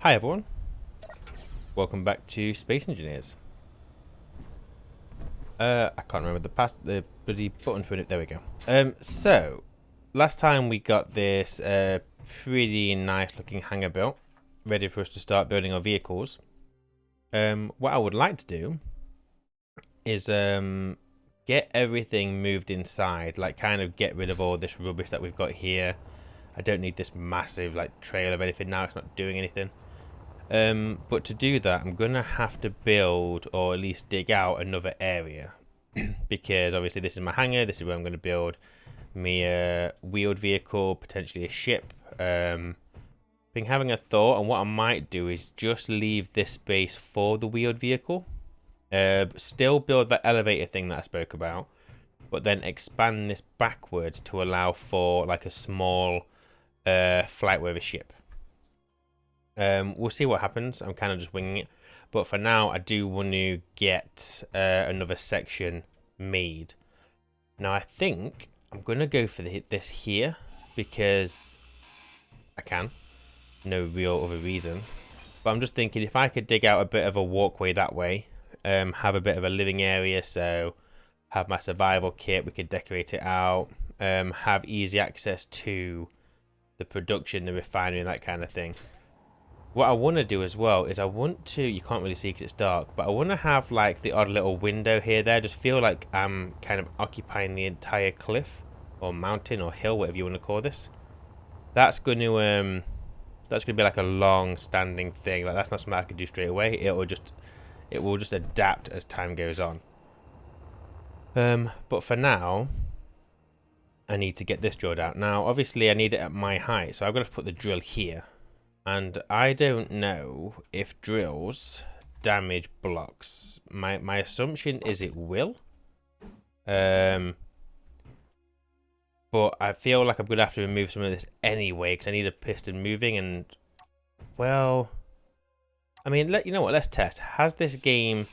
Hi everyone, welcome back to Space Engineers. I can't remember the bloody button for it. There we go. So last time we got this pretty nice looking hangar built, ready for us to start building our vehicles. What I would like to do is get everything moved inside, like kind of get rid of all this rubbish that we've got here. I don't need this massive like trail of anything now. It's not doing anything. But to do that, I'm going to have to build, or at least dig out, another area. Because obviously this is my hangar, this is where I'm going to build me a wheeled vehicle, potentially a ship. Been having a thought, and what I might do is just leave this space for the wheeled vehicle. Still build that elevator thing that I spoke about, but then expand this backwards to allow for like a small flightworthy ship. We'll see what happens. I'm kind of just winging it, but for now I do want to get another section made. Now I think I'm gonna go for this here because I can, no real other reason, but I'm just thinking if I could dig out a bit of a walkway that way, have a bit of a living area, so have my survival kit, we could decorate it out, have easy access to the production, the refinery, and that kind of thing. What I want to do as well is I want to, you can't really see because it's dark, but I want to have like the odd little window here there, just feel like I'm kind of occupying the entire cliff or mountain or hill, whatever you want to call this. That's going to be like a long standing thing. Like that's not something I could do straight away. It will just adapt as time goes on. But for now I need to get this drilled out. Now obviously I need it at my height, so I've got to put the drill here. And I don't know if drills damage blocks. My assumption is it will. But I feel like I'm going to have to remove some of this anyway because I need a piston moving and, well, I mean, you know what, let's test. Has this game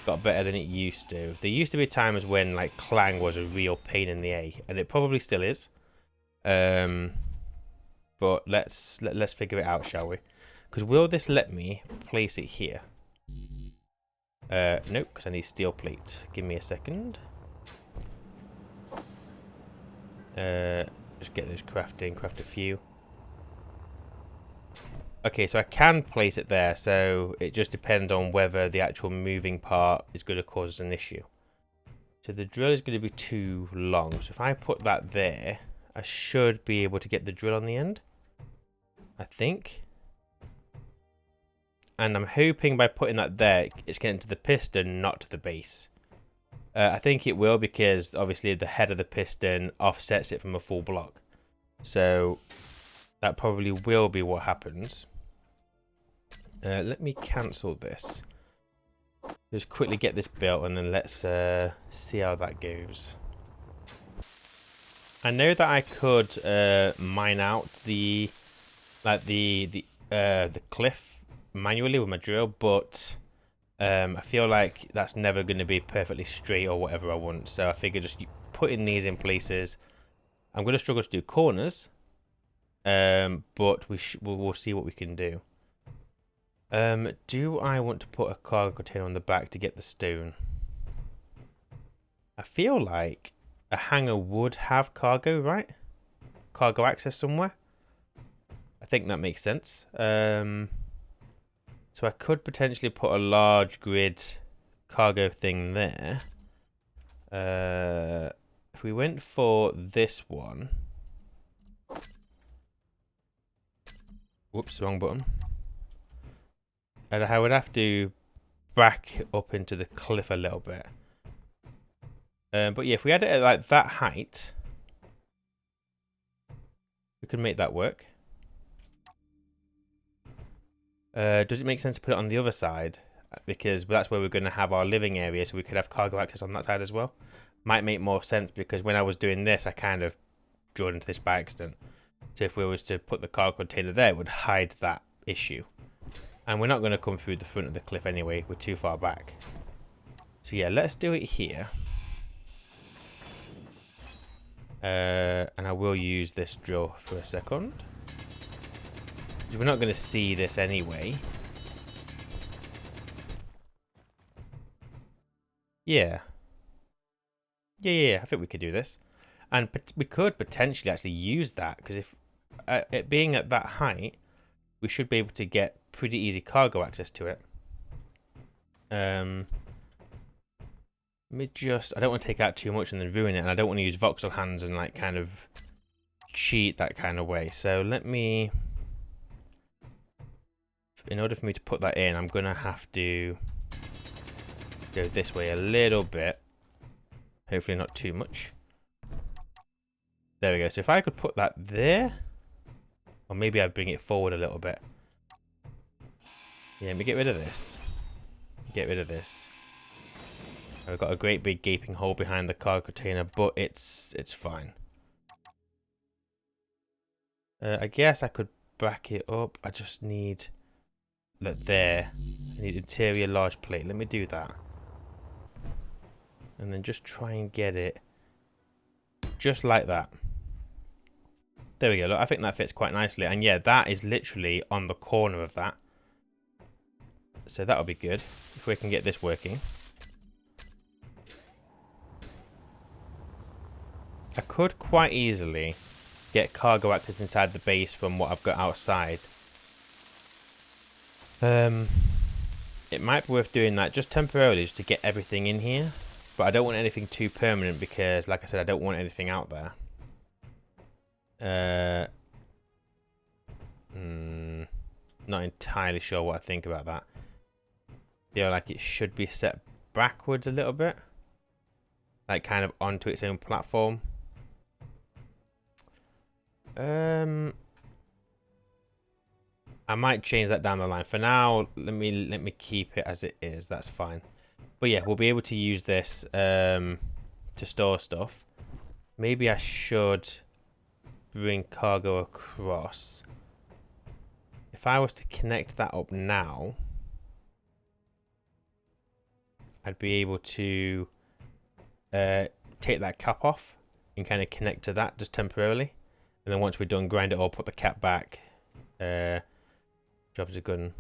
got better than it used to? There used to be times when like Clang was a real pain in the A, and it probably still is. But let's figure it out, shall we? Because will this let me place it here? Nope, because I need steel plate. Give me a second. Just get those craft a few. Okay, so I can place it there, so it just depends on whether the actual moving part is going to cause us an issue. So the drill is going to be too long, so if I put that there, I should be able to get the drill on the end, I think. And I'm hoping by putting that there, it's getting to the piston, not to the base. I think it will because obviously the head of the piston offsets it from a full block. So that probably will be what happens. Let me cancel this. Just quickly get this built and then let's see how that goes. I know that I could mine out the cliff manually with my drill, but I feel like that's never going to be perfectly straight or whatever I want. So I figure just putting these in places. I'm going to struggle to do corners, but we'll see what we can do. Do I want to put a cargo container on the back to get the stone? I feel like a hangar would have cargo, right? Cargo access somewhere. I think that makes sense. So I could potentially put a large grid cargo thing there. If we went for this one. Whoops, wrong button. And I would have to back up into the cliff a little bit. But yeah, if we had it at like that height, we could make that work. Does it make sense to put it on the other side? Because that's where we're going to have our living area, so we could have cargo access on that side as well. Might make more sense because when I was doing this, I kind of drilled into this by accident. So if we was to put the cargo container there, it would hide that issue. And we're not going to come through the front of the cliff anyway. We're too far back. So yeah, let's do it here. And I will use this drill for a second. We're not going to see this anyway. Yeah. Yeah, I think we could do this. And we could potentially actually use that, because if it being at that height, we should be able to get pretty easy cargo access to it. Let me just... I don't want to take out too much and then ruin it, and I don't want to use voxel hands and like kind of cheat that kind of way. So let me... In order for me to put that in, I'm going to have to go this way a little bit. Hopefully not too much. There we go. So if I could put that there, or maybe I'd bring it forward a little bit. Yeah, let me get rid of this. Get rid of this. I've got a great big gaping hole behind the cargo container, but it's fine. I guess I could back it up. I just need that there. I need interior large plate. Let me do that. And then just try and get it just like that. There we go. Look, I think that fits quite nicely. And yeah, that is literally on the corner of that. So that'll be good if we can get this working. I could quite easily get cargo access inside the base from what I've got outside. It might be worth doing that just temporarily, just to get everything in here. But I don't want anything too permanent because, like I said, I don't want anything out there. Not entirely sure what I think about that. Feel like it should be set backwards a little bit. Like kind of onto its own platform. I might change that down the line. For now, let me keep it as it is. That's fine. But yeah, we'll be able to use this to store stuff. Maybe I should bring cargo across. If I was to connect that up now, I'd be able to take that cap off and kind of connect to that just temporarily. And then once we're done, grind it all, put the cap back. Jobs are good.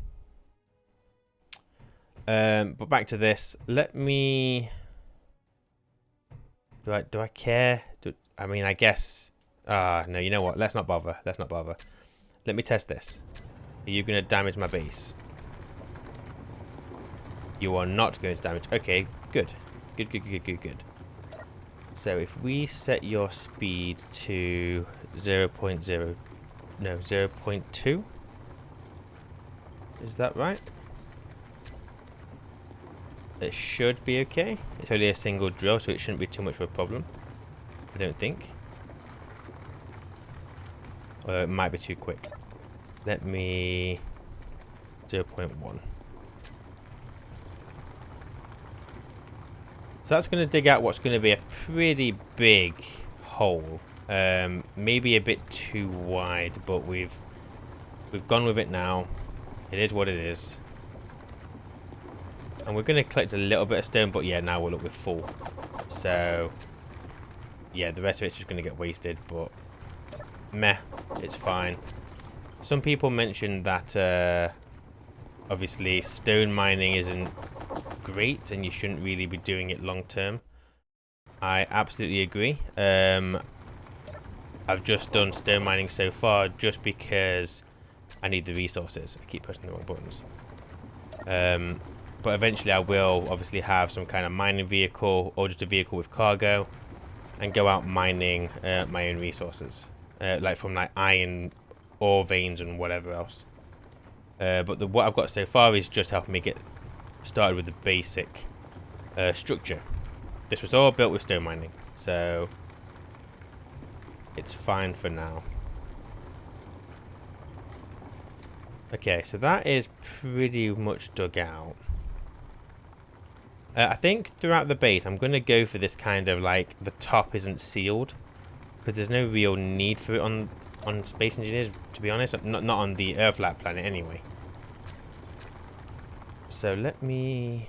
But back to this. Let me... Do I care? I mean, I guess... no, you know what? Let's not bother. Let's not bother. Let me test this. Are you going to damage my base? You are not going to damage... Okay, good. Good. So if we set your speed to 0.0... No, 0.2? Is that right? It should be okay. It's only a single drill, so it shouldn't be too much of a problem. I don't think. Or it might be too quick. Let me... 0.1. So that's going to dig out what's going to be a pretty big hole. Maybe a bit too wide, but we've gone with it now. It is what it is. And we're going to collect a little bit of stone, but yeah, now we'll look with full. So, yeah, the rest of it's just going to get wasted, but meh, it's fine. Some people mentioned that obviously stone mining isn't great and you shouldn't really be doing it long term. I absolutely agree. I've just done stone mining so far just because I need the resources. I keep pressing the wrong buttons. But eventually I will obviously have some kind of mining vehicle or just a vehicle with cargo and go out mining my own resources. Like from like iron ore veins and whatever else. But what I've got so far is just helping me get started with the basic structure. This was all built with stone mining, so it's fine for now. Okay, so that is pretty much dug out. I think throughout the base, I'm going to go for this kind of like the top isn't sealed, because there's no real need for it on Space Engineers, to be honest. Not on the Earth-like planet anyway. So let me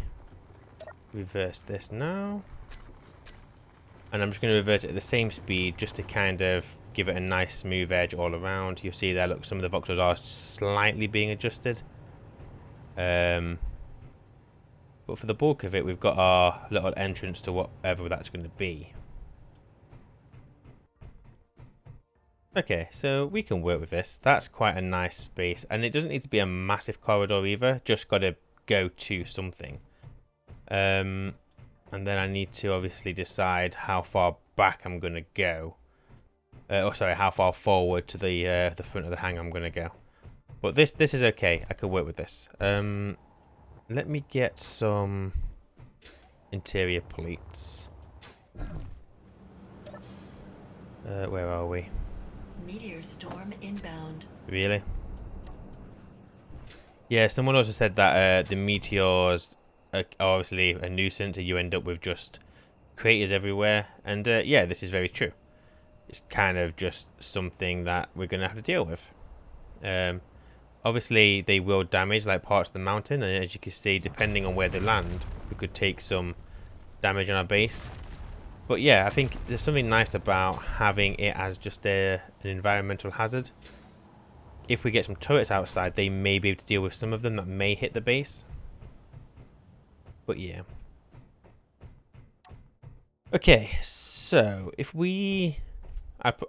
reverse this now. And I'm just going to reverse it at the same speed just to kind of give it a nice smooth edge all around. You'll see there, look, some of the voxels are slightly being adjusted. But for the bulk of it, we've got our little entrance to whatever that's going to be. Okay, so we can work with this. That's quite a nice space, and it doesn't need to be a massive corridor either. Just got to go to something. And then I need to obviously decide how far back I'm going to go. Sorry, how far forward to the front of the hang I'm going to go. But this is okay. I could work with this. Let me get some interior plates. Where are we? Meteor storm inbound. Really? Yeah, someone also said that the meteors are obviously a nuisance, and you end up with just craters everywhere. And yeah, this is very true. It's kind of just something that we're going to have to deal with. Obviously, they will damage like parts of the mountain, and as you can see, depending on where they land, we could take some damage on our base. But yeah, I think there's something nice about having it as just an environmental hazard. If we get some turrets outside, they may be able to deal with some of them that may hit the base. But yeah. Okay, so if we...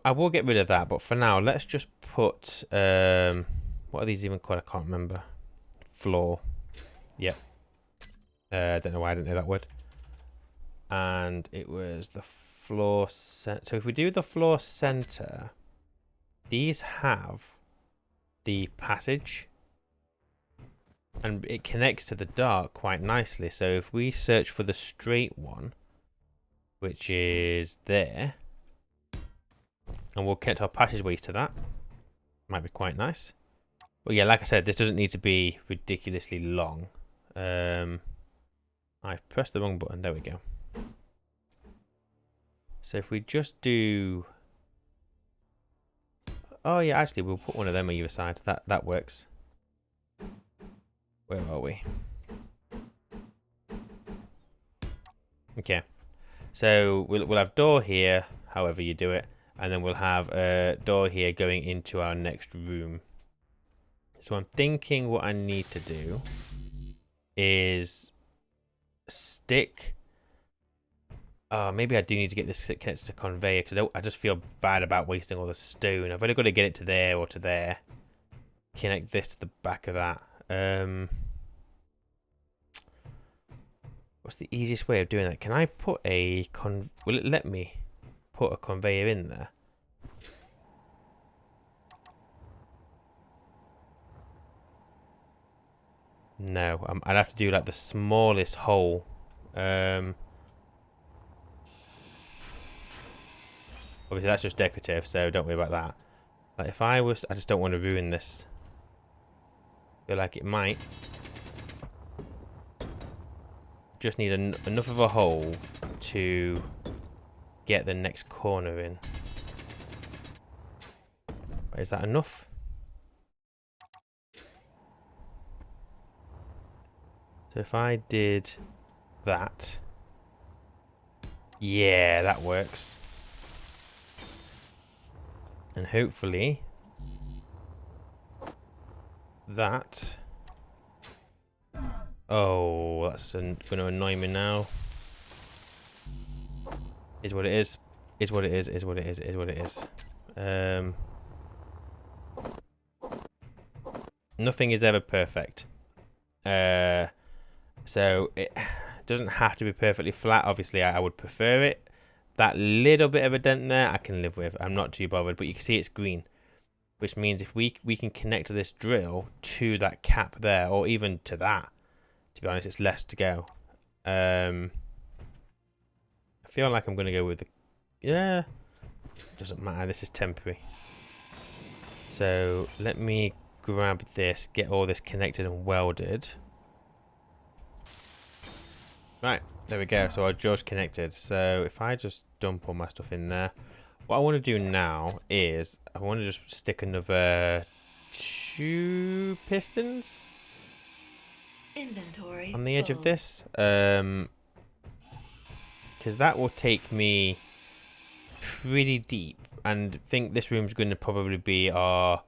I will get rid of that, but for now, let's just put... what are these even called? I can't remember. Floor. Yep. I don't know why I didn't know that word. And it was the floor center. So if we do the floor center, these have the passage, and it connects to the dark quite nicely. So if we search for the straight one, which is there, and we'll connect our passageways to that, might be quite nice. But yeah, like I said, this doesn't need to be ridiculously long. I've pressed the wrong button. There we go. So if we just do... Oh yeah, actually we'll put one of them on either side. That works. Where are we? Okay. So we'll have door here, however you do it, and then we'll have a door here going into our next room. So I'm thinking what I need to do is stick... maybe I do need to get this connected to conveyor, because I just feel bad about wasting all the stone. I've only got to get it to there or to there. Connect this to the back of that. What's the easiest way of doing that? Can I put a will it let me put a conveyor in there? No, I'd have to do like the smallest hole. Obviously that's just decorative, so don't worry about that. Like if I just don't want to ruin this. Feel like it might. Just need enough of a hole to get the next corner in. Is that enough? So if I did that. Yeah, that works. And hopefully that... Oh, that's going to annoy me now. Is what it is. Is what it is. Is what it is. Is what it is. Nothing is ever perfect. So it doesn't have to be perfectly flat. Obviously, I would prefer it. That little bit of a dent there, I can live with. I'm not too bothered. But you can see it's green, which means if we can connect to this drill to that cap there, or even to that. To be honest, it's less to go. I feel like I'm going to go with the... Yeah. Doesn't matter. This is temporary. So let me grab this, get all this connected and welded. Right. There we go. So our jaw's connected. So if I just dump all my stuff in there. What I want to do now is I want to just stick another 2 pistons. Inventory On the edge of this, because that will take me pretty deep. and think this room's going to probably be our,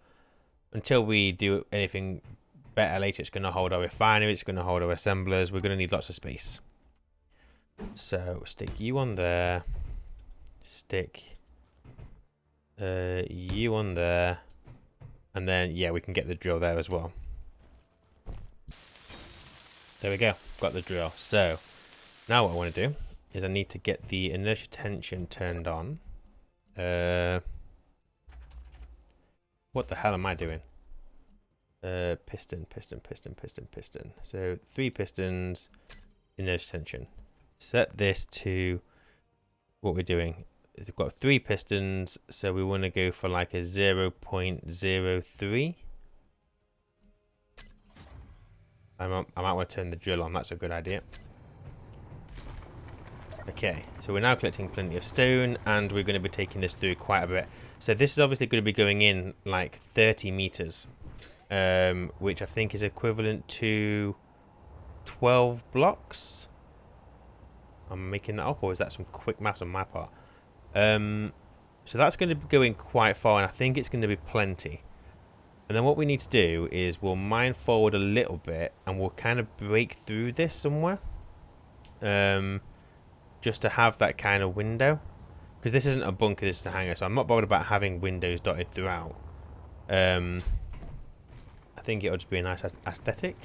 until we do anything better later, it's going to hold our refinery, it's going to hold our assemblers. We're going to need lots of space. So stick you on there, stick you on there, and then yeah, we can get the drill there as well. There we go, got the drill. So now what I want to do is I need to get the inertia tension turned on. What the hell am I doing? Piston. So 3 pistons, inertia tension. Set this to what we're doing. We've got 3 pistons, so we want to go for like a 0.03. I might want to turn the drill on. That's a good idea. Okay, so we're now collecting plenty of stone, and we're going to be taking this through quite a bit. So this is obviously going to be going in like 30 meters, which I think is equivalent to 12 blocks. I'm making that up, or is that some quick maths on my part? So that's going to be going quite far, and I think it's going to be plenty. And then what we need to do is we'll mine forward a little bit, and we'll kind of break through this somewhere. Just to have that kind of window. Because this isn't a bunker, this is a hangar, so I'm not bothered about having windows dotted throughout. I think it'll just be a nice aesthetic.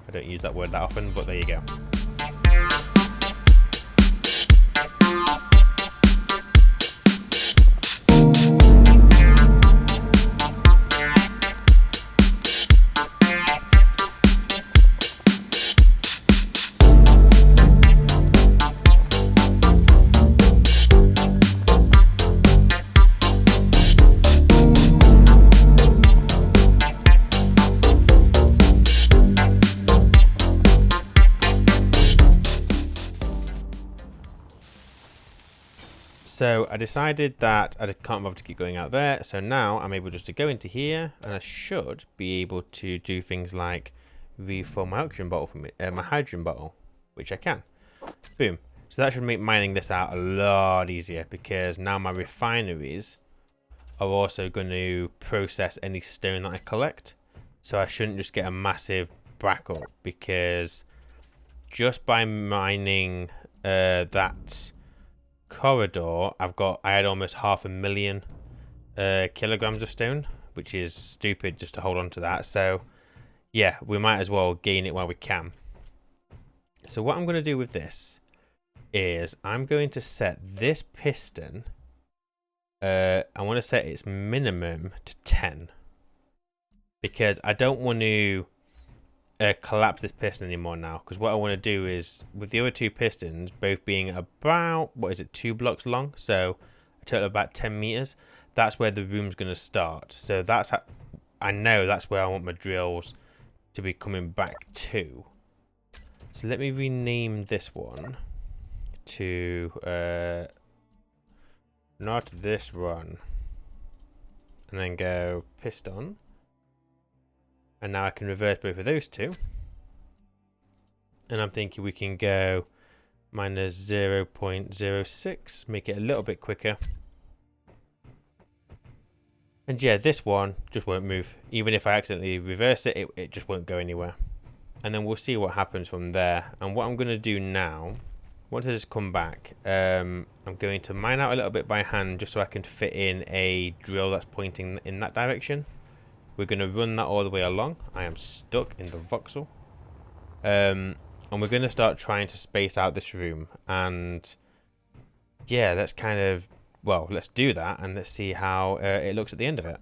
I don't use that word that often, but there you go. So I decided that I can't bother to keep going out there, so now I'm able just to go into here, and I should be able to do things like refill my oxygen bottle from my hydrogen bottle, which I can. Boom. So that should make mining this out a lot easier, because now my refineries are also going to process any stone that I collect. So I shouldn't just get a massive backup, because just by mining that corridor, I had almost 500,000 kilograms of stone, which is stupid just to hold on to that. So yeah, we might as well gain it while we can. So what I'm going to do with this is I'm going to set this piston, I want to set its minimum to 10, because I don't want to collapse this piston anymore now, because what I want to do is, with the other 2 pistons both being about, 2 blocks long, so a total of about 10 meters, that's where the room's going to start. So that's how, I know that's where I want my drills to be coming back to. So let me rename this one to not this one, and then go piston. And now I can reverse both of those 2. And I'm thinking we can go minus 0.06, make it a little bit quicker. And yeah, this one just won't move. Even if I accidentally reverse it, it just won't go anywhere. And then we'll see what happens from there. And what I'm going to do now, once I just come back, I'm going to mine out a little bit by hand, just so I can fit in a drill that's pointing in that direction. We're going to run that all the way along. I am stuck in the voxel. And we're going to start trying to space out this room. And yeah, let's let's do that, and let's see how it looks at the end of it.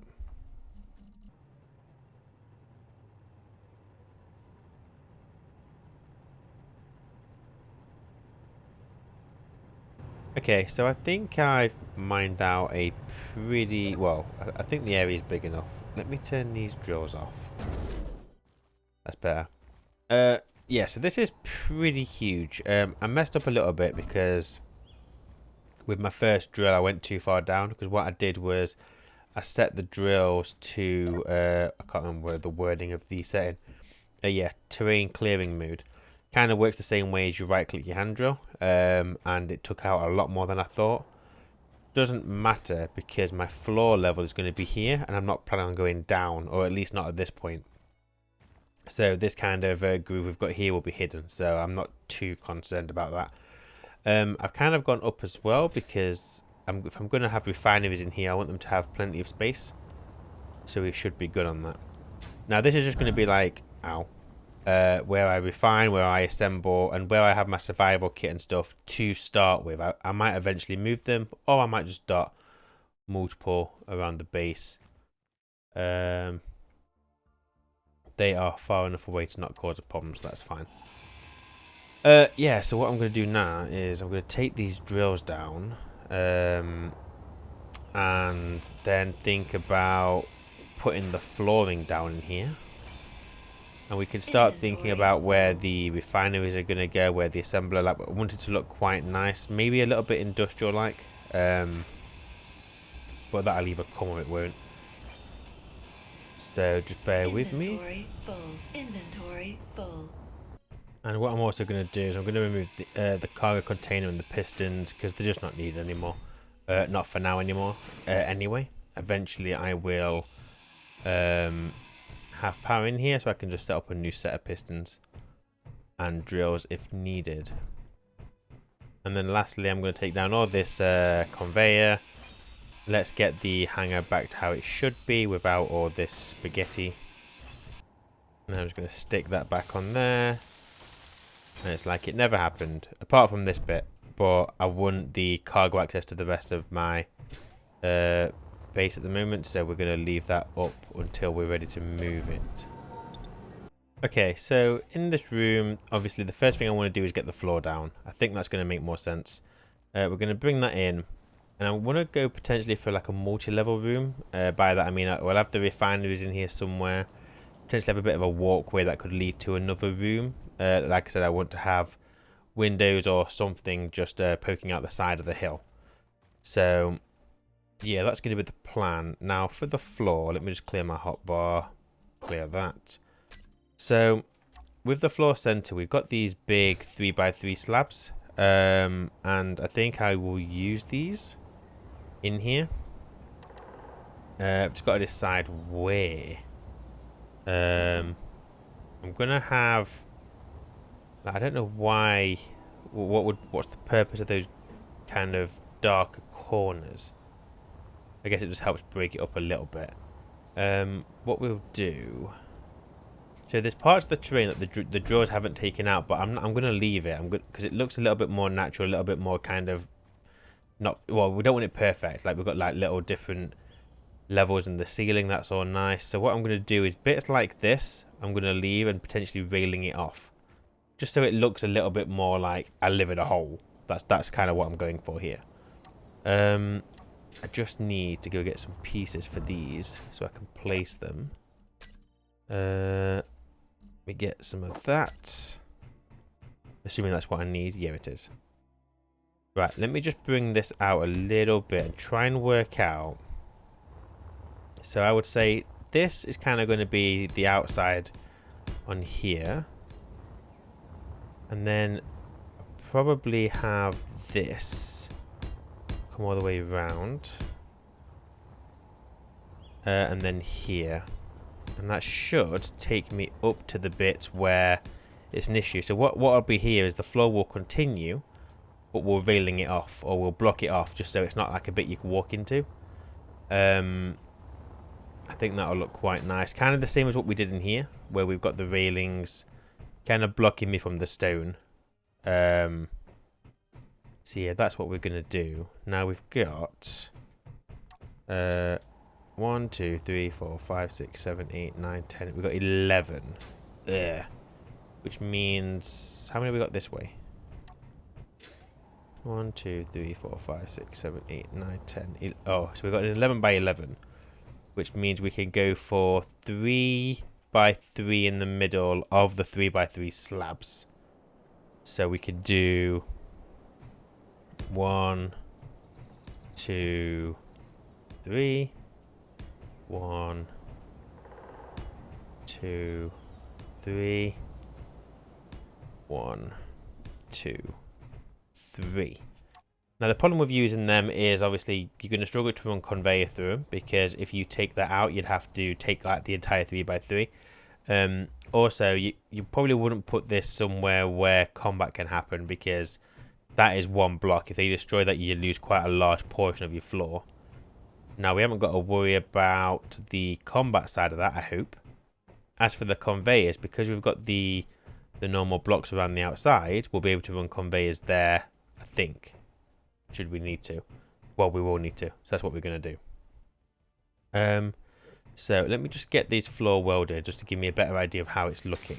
Okay, so I think I've mined out a pretty, I think the area is big enough. Let me turn these drills off. That's better. Yeah, so this is pretty huge. I messed up a little bit because with my first drill I went too far down, because what I did was I set the drills to, I can't remember the wording of the setting. Yeah, terrain clearing mode. Kind of works the same way as you right click your hand drill, and it took out a lot more than I thought. doesn't matter because my floor level is going to be here, and I'm not planning on going down, or at least not at this point. So this kind of groove we've got here will be hidden, so I'm not too concerned about that. I've kind of gone up as well because if I'm going to have refineries in here, I want them to have plenty of space. So we should be good on that. Now this is just going to be like, where I refine, where I assemble, and where I have my survival kit and stuff to start with. I might eventually move them, or I might just dot multiple around the base. They are far enough away to not cause a problem, so that's fine. Yeah, so what I'm going to do now is I'm going to take these drills down, and then think about putting the flooring down in here. And we can start thinking about where the refineries are going to go, where the assembler, like, I want it to look quite nice, maybe a little bit industrial like, but that'll either come or it won't. So just bear with me. Inventory full. Inventory full. And what I'm also going to do is I'm going to remove the cargo container and the pistons because they're just not needed anymore. Not for now anymore. Anyway, eventually I will have power in here, so I can just set up a new set of pistons and drills if needed. And then lastly, I'm going to take down all this conveyor. Let's get the hangar back to how it should be without all this spaghetti. And I'm just going to stick that back on there. And it's like it never happened, apart from this bit. But I want the cargo access to the rest of my base at the moment, so we're going to leave that up until we're ready to move it. Okay, so in this room, obviously the first thing I want to do is get the floor down. I think that's going to make more sense. We're going to bring that in, and I want to go potentially for like a multi-level room. By that I mean we'll have the refineries in here somewhere, potentially have a bit of a walkway that could lead to another room. Like I said, I want to have windows or something just poking out the side of the hill. So yeah, that's going to be the plan. Now for the floor, let me just clear my hotbar. Clear that. So with the floor center, we've got these big 3x3 slabs. And I think I will use these in here. I've just got to decide where. I'm going to have... I don't know why... What's the purpose of those kind of darker corners? I guess it just helps break it up a little bit. What we'll do... So there's parts of the terrain that the drawers haven't taken out, but I'm going to leave it. Because it looks a little bit more natural, a little bit more kind of... Not... Well, we don't want it perfect. Like, we've got like little different levels in the ceiling. That's all nice. So what I'm going to do is bits like this, I'm going to leave and potentially railing it off. Just so it looks a little bit more like I live in a hole. That's kind of what I'm going for here. I just need to go get some pieces for these so I can place them. Let me get some of that. Assuming that's what I need. Yeah, it is. Right, let me just bring this out a little bit and try and work out. So I would say this is kind of going to be the outside on here. And then I'll probably have this come all the way around. And then here. And that should take me up to the bit where it's an issue. So what will be here is the floor will continue, but we're railing it off, or we'll block it off just so it's not like a bit you can walk into. I think that'll look quite nice. Kind of the same as what we did in here, where we've got the railings kind of blocking me from the stone. So yeah, that's what we're going to do. Now we've got 1, 2, 3, 4, 5, 6, 7, 8, 9, 10. We've got 11. Ugh. Which means... How many have we got this way? 1, 2, 3, 4, 5, 6, 7, 8, 9, 10. Oh, so we've got an 11 by 11. Which means we can go for 3 by 3 in the middle of the 3 by 3 slabs. So we could do 1, 2, 3. 1, 2, 3. 1, 2, 3. Now, the problem with using them is obviously you're going to struggle to run conveyor through them, because if you take that out, you'd have to take like the entire 3x3. Also, you probably wouldn't put this somewhere where combat can happen, because that is one block. If they destroy that, you lose quite a large portion of your floor. Now, we haven't got to worry about the combat side of that, I hope. As for the conveyors, because we've got the normal blocks around the outside, we'll be able to run conveyors there, I think. Should we need to. Well, we will need to. So that's what we're going to do. So let me just get these floor welded just to give me a better idea of how it's looking.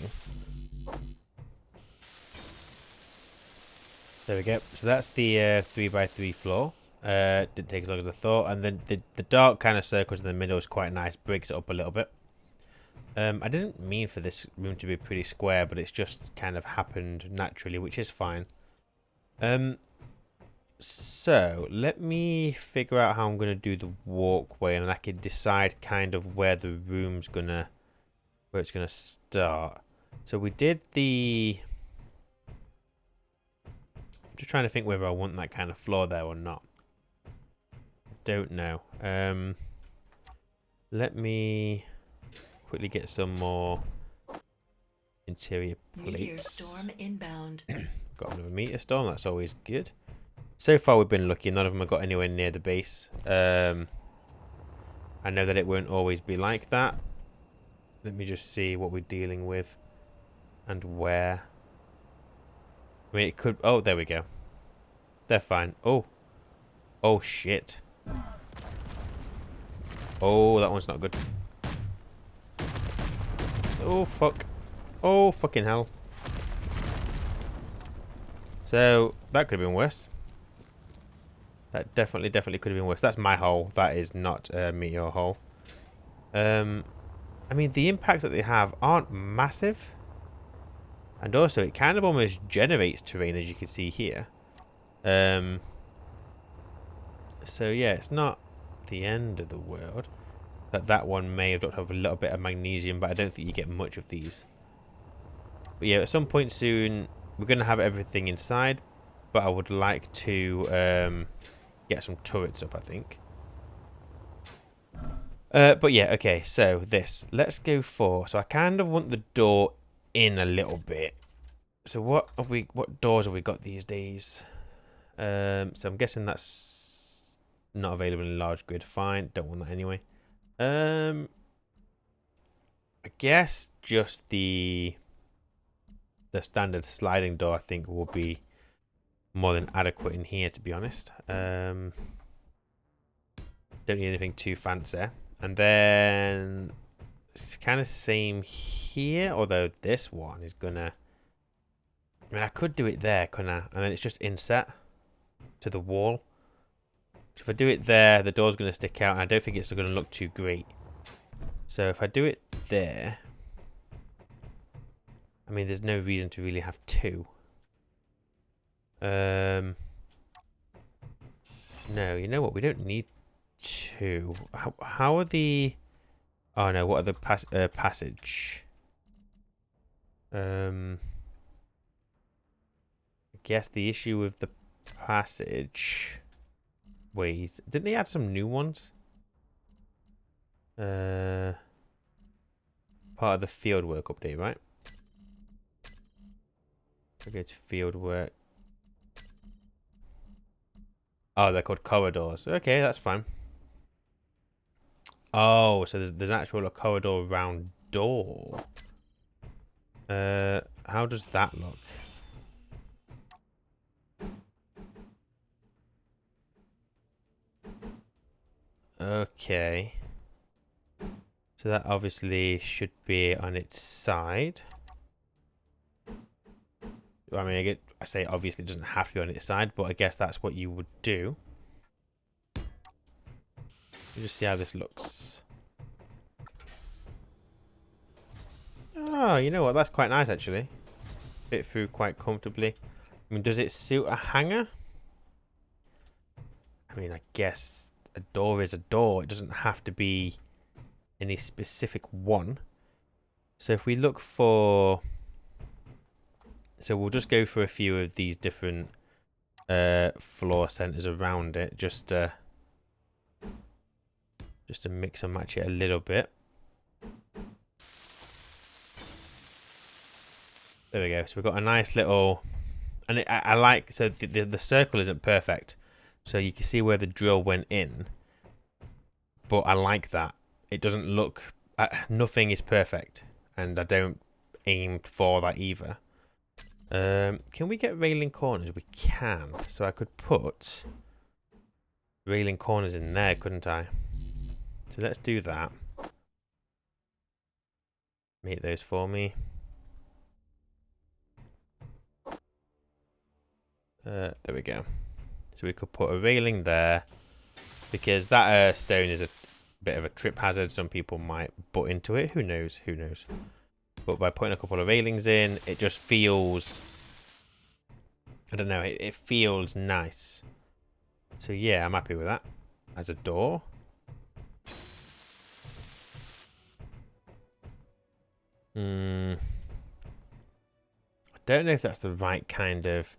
There we go. So that's the 3x3 floor. Didn't take as long as I thought. And then the dark kind of circles in the middle is quite nice. Breaks it up a little bit. I didn't mean for this room to be pretty square, but it's just kind of happened naturally, which is fine. So let me figure out how I'm going to do the walkway, and then I can decide kind of where the room's where it's gonna start. So we did the. I'm just trying to think whether I want that kind of floor there or not. Don't know. Let me quickly get some more interior plates. Meteor storm inbound. Got another meteor storm. That's always good. So far, we've been lucky. None of them have got anywhere near the base. I know that it won't always be like that. Let me just see what we're dealing with and where. I mean, it could... Oh, there we go. They're fine. Oh. Oh, shit. Oh, that one's not good. Oh, fuck. Oh, fucking hell. So, that could have been worse. That definitely could have been worse. That's my hole. That is not a meteor hole. I mean, the impacts that they have aren't massive. And also, it kind of almost generates terrain, as you can see here. So, yeah, it's not the end of the world. That one may have dropped off a little bit of magnesium, but I don't think you get much of these. But yeah, at some point soon, we're going to have everything inside. But I would like to... get some turrets up, I think. But yeah, okay, so this. Let's go for... So I kind of want the door in a little bit. So what doors have we got these days? So I'm guessing that's not available in large grid. Fine, don't want that anyway. I guess just the standard sliding door, I think, will be more than adequate in here, to be honest. Don't need anything too fancy. And then it's kind of same here, although this one is gonna... I mean, I could do it there, couldn't I? And then it's just inset to the wall. If I do it there, the door's gonna stick out, and I don't think it's gonna look too great. So if I do it there... I mean, there's no reason to really have two. No, you know what? We don't need two. How are the... Oh no, what are the passage? I guess the issue with the passage... Wait, didn't they add some new ones? Part of the fieldwork update, right? Okay, to fieldwork. Oh, they're called corridors. Okay, that's fine. Oh, so there's an actual corridor round door. How does that look? Okay. So that obviously should be on its side. I mean, I say obviously it doesn't have to be on its side, but I guess that's what you would do. Let's just see how this looks. Oh, you know what? That's quite nice, actually. Fit through quite comfortably. I mean, does it suit a hanger? I mean, I guess a door is a door. It doesn't have to be any specific one. So if we look for... So we'll just go for a few of these different floor centers around it, just to mix and match it a little bit. There we go. So we've got a nice little, and I like, so the circle isn't perfect, so you can see where the drill went in, but I like that. It doesn't look, nothing is perfect, and I don't aim for that either. Can we get railing corners? We can. So I could put railing corners in there, couldn't I? So let's do that. Make those for me. There we go. So we could put a railing there, because that stone is a bit of a trip hazard. Some people might butt into it. Who knows? Who knows? But by putting a couple of railings in, it just feels, I don't know, it feels nice. So yeah, I'm happy with that. As a door. I don't know if that's the right kind of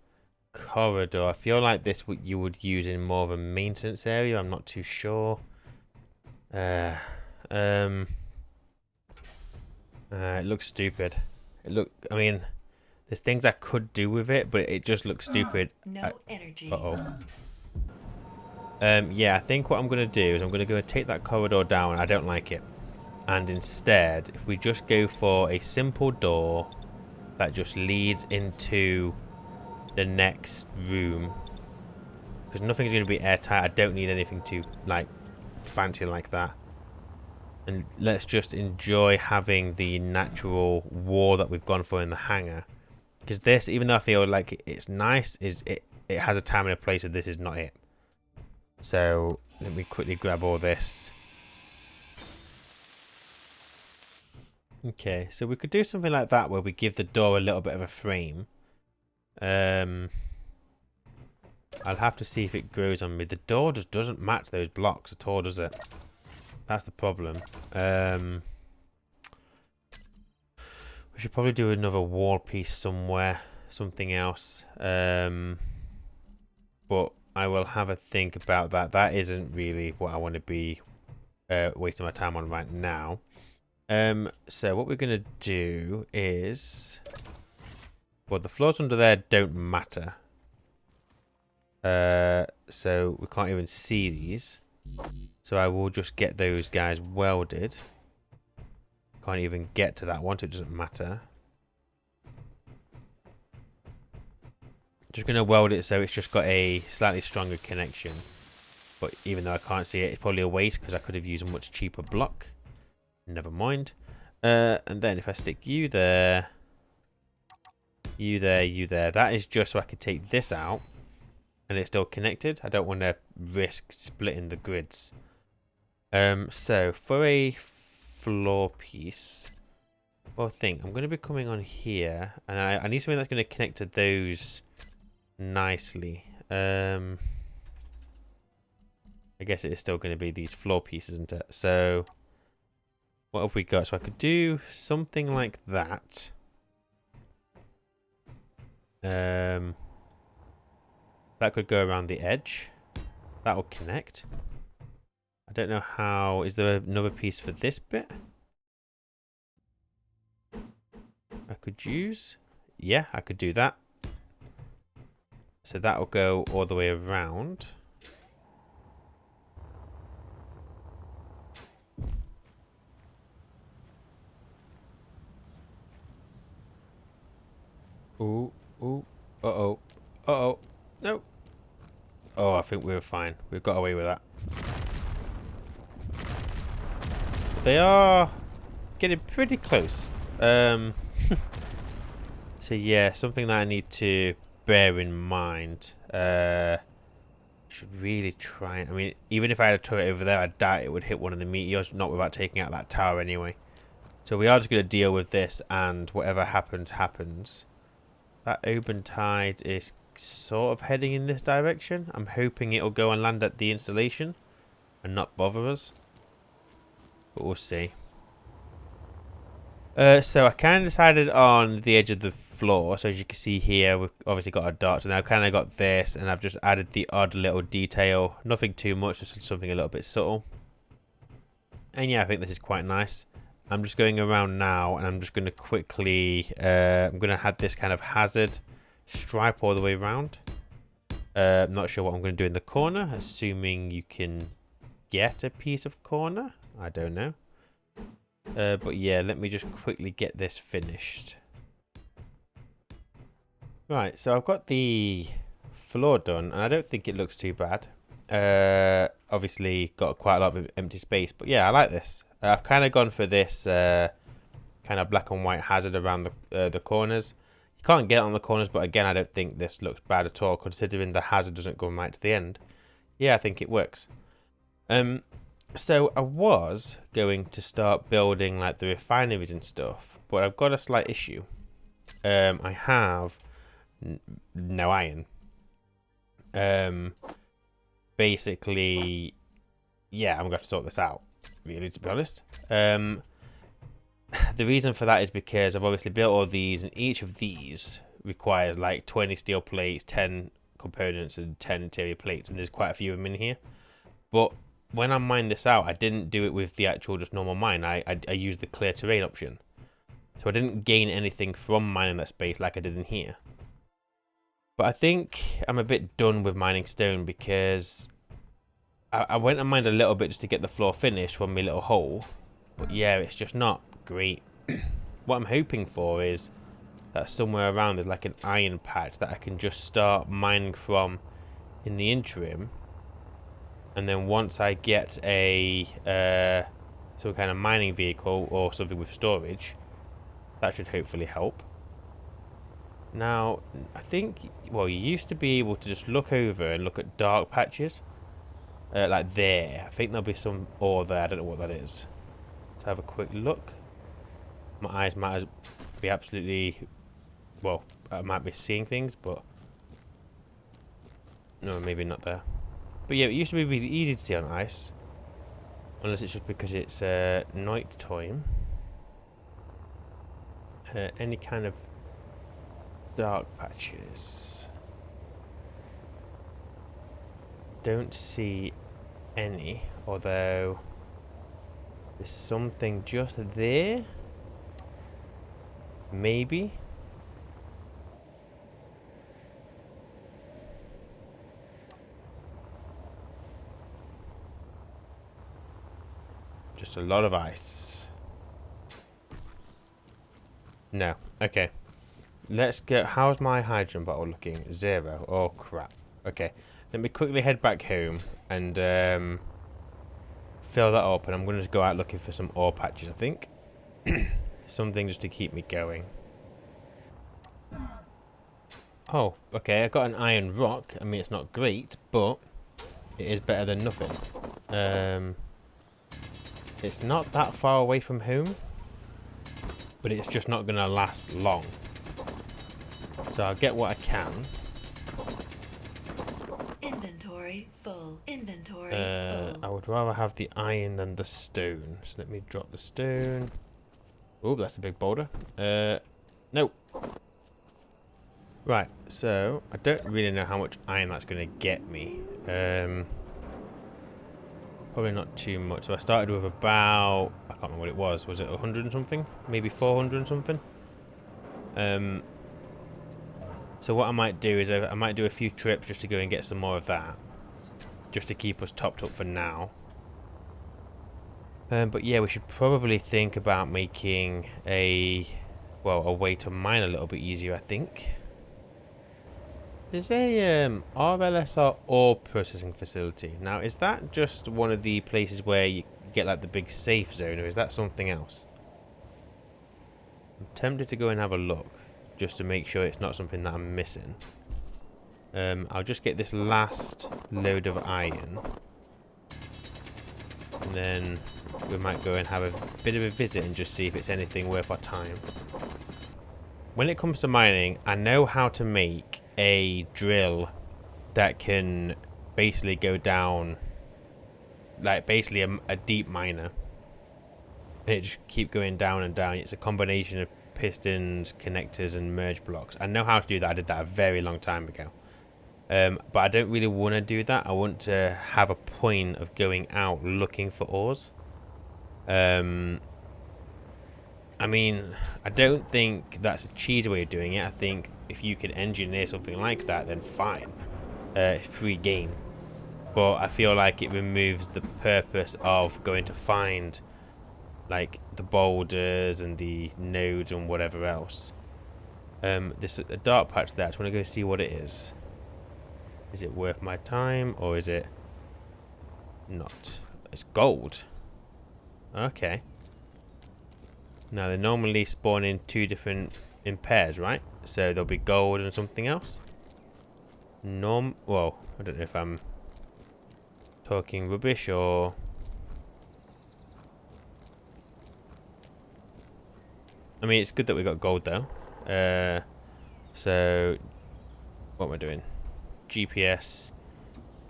corridor. I feel like this you would use in more of a maintenance area. I'm not too sure. It looks stupid. I mean, there's things I could do with it, but it just looks stupid. No energy. Yeah, I think what I'm going to do is I'm going to go and take that corridor down. I don't like it. And instead, if we just go for a simple door that just leads into the next room, because nothing's going to be airtight. I don't need anything too like fancy like that. And let's just enjoy having the natural wall that we've gone for in the hangar. Because this, even though I feel like it's nice, it has a time and a place, and this is not it. So let me quickly grab all this. Okay, so we could do something like that where we give the door a little bit of a frame. I'll have to see if it grows on me. The door just doesn't match those blocks at all, does it? That's the problem. We should probably do another wall piece somewhere. Something else. But I will have a think about that. That isn't really what I want to be wasting my time on right now. So what we're going to do is... Well, the floors under there don't matter. So we can't even see these. So I will just get those guys welded. Can't even get to that one, so it doesn't matter. Just going to weld it so it's just got a slightly stronger connection. But even though I can't see it, it's probably a waste because I could have used a much cheaper block. Never mind. And then if I stick you there, you there, you there. That is just so I could take this out and it's still connected. I don't want to risk splitting the grids. So for a floor piece, well, I think I'm going to be coming on here, and I need something that's going to connect to those nicely. I guess it is still going to be these floor pieces, isn't it? So what have we got? So I could do something like that. That could go around the edge. That will connect. I don't know how. Is there another piece for this bit I could use? Yeah, I could do that. So that will go all the way around. Ooh, ooh, uh-oh, uh-oh, no. Oh, I think we were fine. We've got away with that. They are getting pretty close. So yeah, something that I need to bear in mind. Should really try. I mean, even if I had a turret over there, I doubt it would hit one of the meteors, not without taking out that tower anyway. So we are just going to deal with this, and whatever happens, happens. That open tide is sort of heading in this direction. I'm hoping it'll go and land at the installation and not bother us. But we'll see. So I kind of decided on the edge of the floor. So as you can see here, we've obviously got our dots, and I've kind of got this, and I've just added the odd little detail. Nothing too much, just something a little bit subtle. And yeah, I think this is quite nice. I'm just going around now, and I'm just going to quickly, I'm going to add this kind of hazard stripe all the way around. I'm not sure what I'm going to do in the corner, assuming you can get a piece of corner. I don't know. But yeah, let me just quickly get this finished. Right, so I've got the floor done, and I don't think it looks too bad. Obviously got quite a lot of empty space, but yeah, I like this. I've kind of gone for this kind of black and white hazard around the corners. You can't get it on the corners, but again, I don't think this looks bad at all, considering the hazard doesn't go right to the end. Yeah, I think it works. So I was going to start building like the refineries and stuff, but I've got a slight issue. I have no iron. Basically, yeah, I'm going to have to sort this out, really, to be honest. The reason for that is because I've obviously built all these, and each of these requires like 20 steel plates, 10 components, and 10 interior plates, and there's quite a few of them in here. But when I mined this out, I didn't do it with the actual just normal mine. I used the clear terrain option. So I didn't gain anything from mining that space like I did in here. But I think I'm a bit done with mining stone, because I went and mined a little bit just to get the floor finished from my little hole. But yeah, it's just not great. What I'm hoping for is that somewhere around there's like an iron patch that I can just start mining from in the interim. And then once I get a some kind of mining vehicle or something with storage, that should hopefully help. Now, I think, well, you used to be able to just look over and look at dark patches. Like there. I think there'll be some ore there. I don't know what that is. Let's have a quick look. My eyes might be absolutely... Well, I might be seeing things, but... No, maybe not there. But yeah, it used to be really easy to see on ice. Unless it's just because it's night time. Any kind of dark patches. Don't see any, although there's something just there. Maybe. Just a lot of ice. No. Okay. Let's get... How's my hydrogen bottle looking? 0. Oh, crap. Okay. Let me quickly head back home and fill that up. And I'm going to go out looking for some ore patches, I think. Something just to keep me going. Oh, okay. I got an iron rock. I mean, it's not great, but it is better than nothing. It's not that far away from home, but it's just not going to last long. So I'll get what I can. Inventory full. Inventory full. I would rather have the iron than the stone. So let me drop the stone. Oh, that's a big boulder. No. Right, so I don't really know how much iron that's going to get me. Probably not too much. So I started with about... I can't remember what it was. Was it 100 and something? Maybe 400 and something? So what I might do is I might do a few trips just to go and get some more of that. Just to keep us topped up for now. But yeah, we should probably think about making a way to mine a little bit easier, I think. There's a RLSR ore processing facility. Now, is that just one of the places where you get like the big safe zone, or is that something else? I'm tempted to go and have a look, just to make sure it's not something that I'm missing. I'll just get this last load of iron. And then we might go and have a bit of a visit and just see if it's anything worth our time. When it comes to mining, I know how to make a drill that can basically go down, like basically a deep miner. and it just keep going down and down. It's a combination of pistons, connectors, and merge blocks. I know how to do that. I did that a very long time ago. But I don't really want to do that. I want to have a point of going out looking for ores. I mean, I don't think that's a cheesy way of doing it. I think if you could engineer something like that, then fine. Free game. But I feel like it removes the purpose of going to find like the boulders and the nodes and whatever else. There's a dark patch there. I just want to go see what it is. Is it worth my time or is it not? It's gold. Okay. Now they normally spawn in in pairs, right? So there'll be gold and something else. Well, I don't know if I'm talking rubbish or... I mean, it's good that we got gold though. So what am I doing? GPS.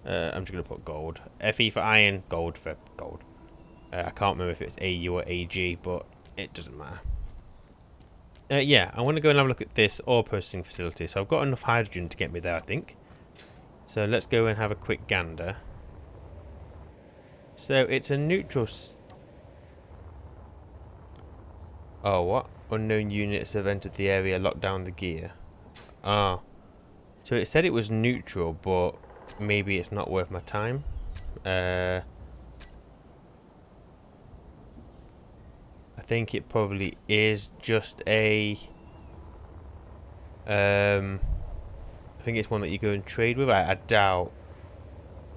I'm just gonna put gold. FE for iron, gold for gold. I can't remember if it's AU or AG, but it doesn't matter. Yeah, I want to go and have a look at this ore processing facility. So I've got enough hydrogen to get me there, I think. So let's go and have a quick gander. So it's a neutral... Oh, what? Unknown units have entered the area, locked down the gear. Ah. So it said it was neutral, but maybe it's not worth my time. I think it probably is just a... I think it's one that you go and trade with. I doubt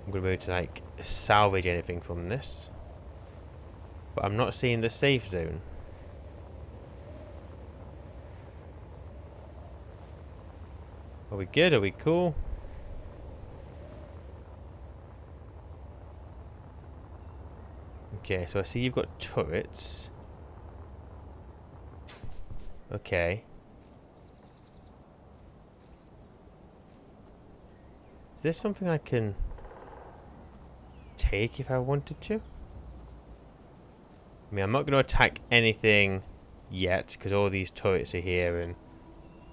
I'm going to be able to like salvage anything from this. But I'm not seeing the safe zone. Are we good? Are we cool? Okay, so I see you've got turrets. Okay. Is there something I can take if I wanted to? I mean, I'm not going to attack anything yet because all these turrets are here and,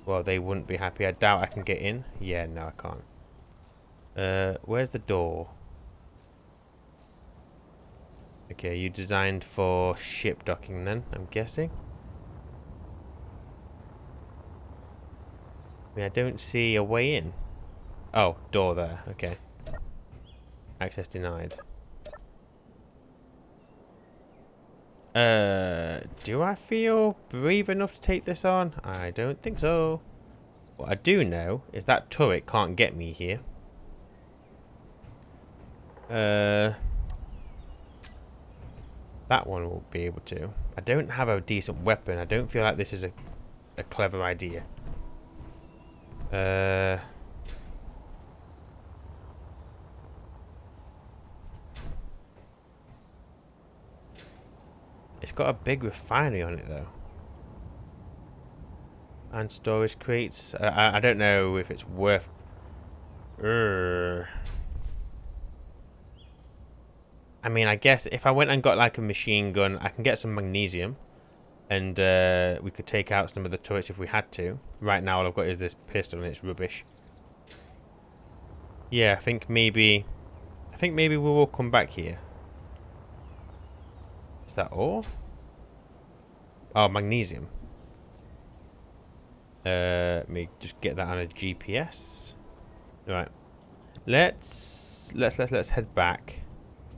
well, they wouldn't be happy. I doubt I can get in. Yeah, no, I can't. Where's the door? Okay, you designed for ship docking then, I'm guessing. I mean, I don't see a way in. Oh, door there. Okay. Access denied. Do I feel brave enough to take this on? I don't think so. What I do know is that turret can't get me here. That one won't be able to. I don't have a decent weapon. I don't feel like this is a clever idea. It's got a big refinery on it though. And storage crates. I don't know if it's worth... I mean, I guess if I went and got like a machine gun, I can get some magnesium. And we could take out some of the turrets if we had to. Right now all I've got is this pistol and it's rubbish. Yeah, I think maybe we will come back here. Is that ore? Oh, magnesium. Let me just get that on a GPS. Right. Let's head back.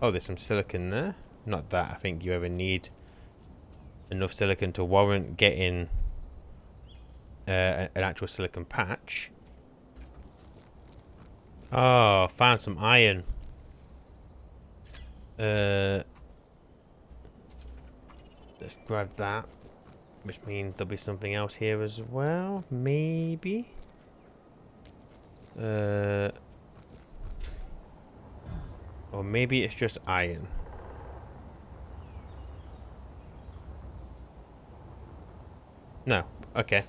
Oh, there's some silicon there. Not that I think you ever need enough silicon to warrant getting an actual silicon patch. Oh, found some iron. Let's grab that. Which means there'll be something else here as well. Maybe. Or maybe it's just iron. No. Okay.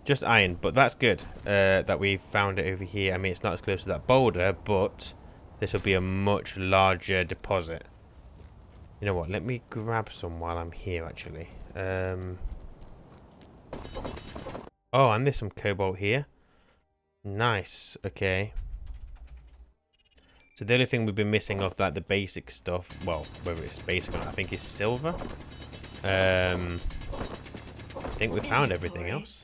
Just iron. But that's good that we found it over here. I mean, it's not as close to that boulder, but this will be a much larger deposit. You know what? Let me grab some while I'm here, actually. Oh, and there's some cobalt here. Nice. Okay. So the only thing we've been missing of like the basic stuff, well, whether it's basic or not, I think is silver. I think we found everything else.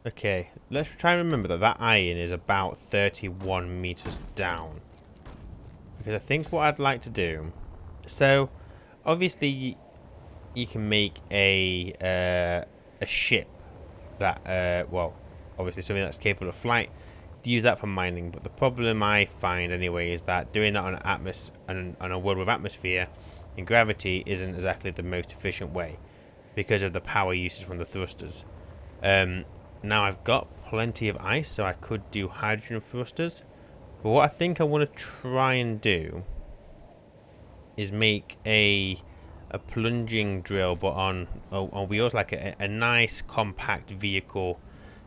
Okay, let's try and remember that that iron is about 31 meters down. Because I think what I'd like to do... So, obviously, you can make a ship that, well, obviously something that's capable of flight. Use that for mining, but the problem I find anyway is that doing that on on a world with atmosphere and gravity isn't exactly the most efficient way because of the power usage from the thrusters. Now I've got plenty of ice, so I could do hydrogen thrusters, but what I think I want to try and do is make a plunging drill, but on wheels, like a nice compact vehicle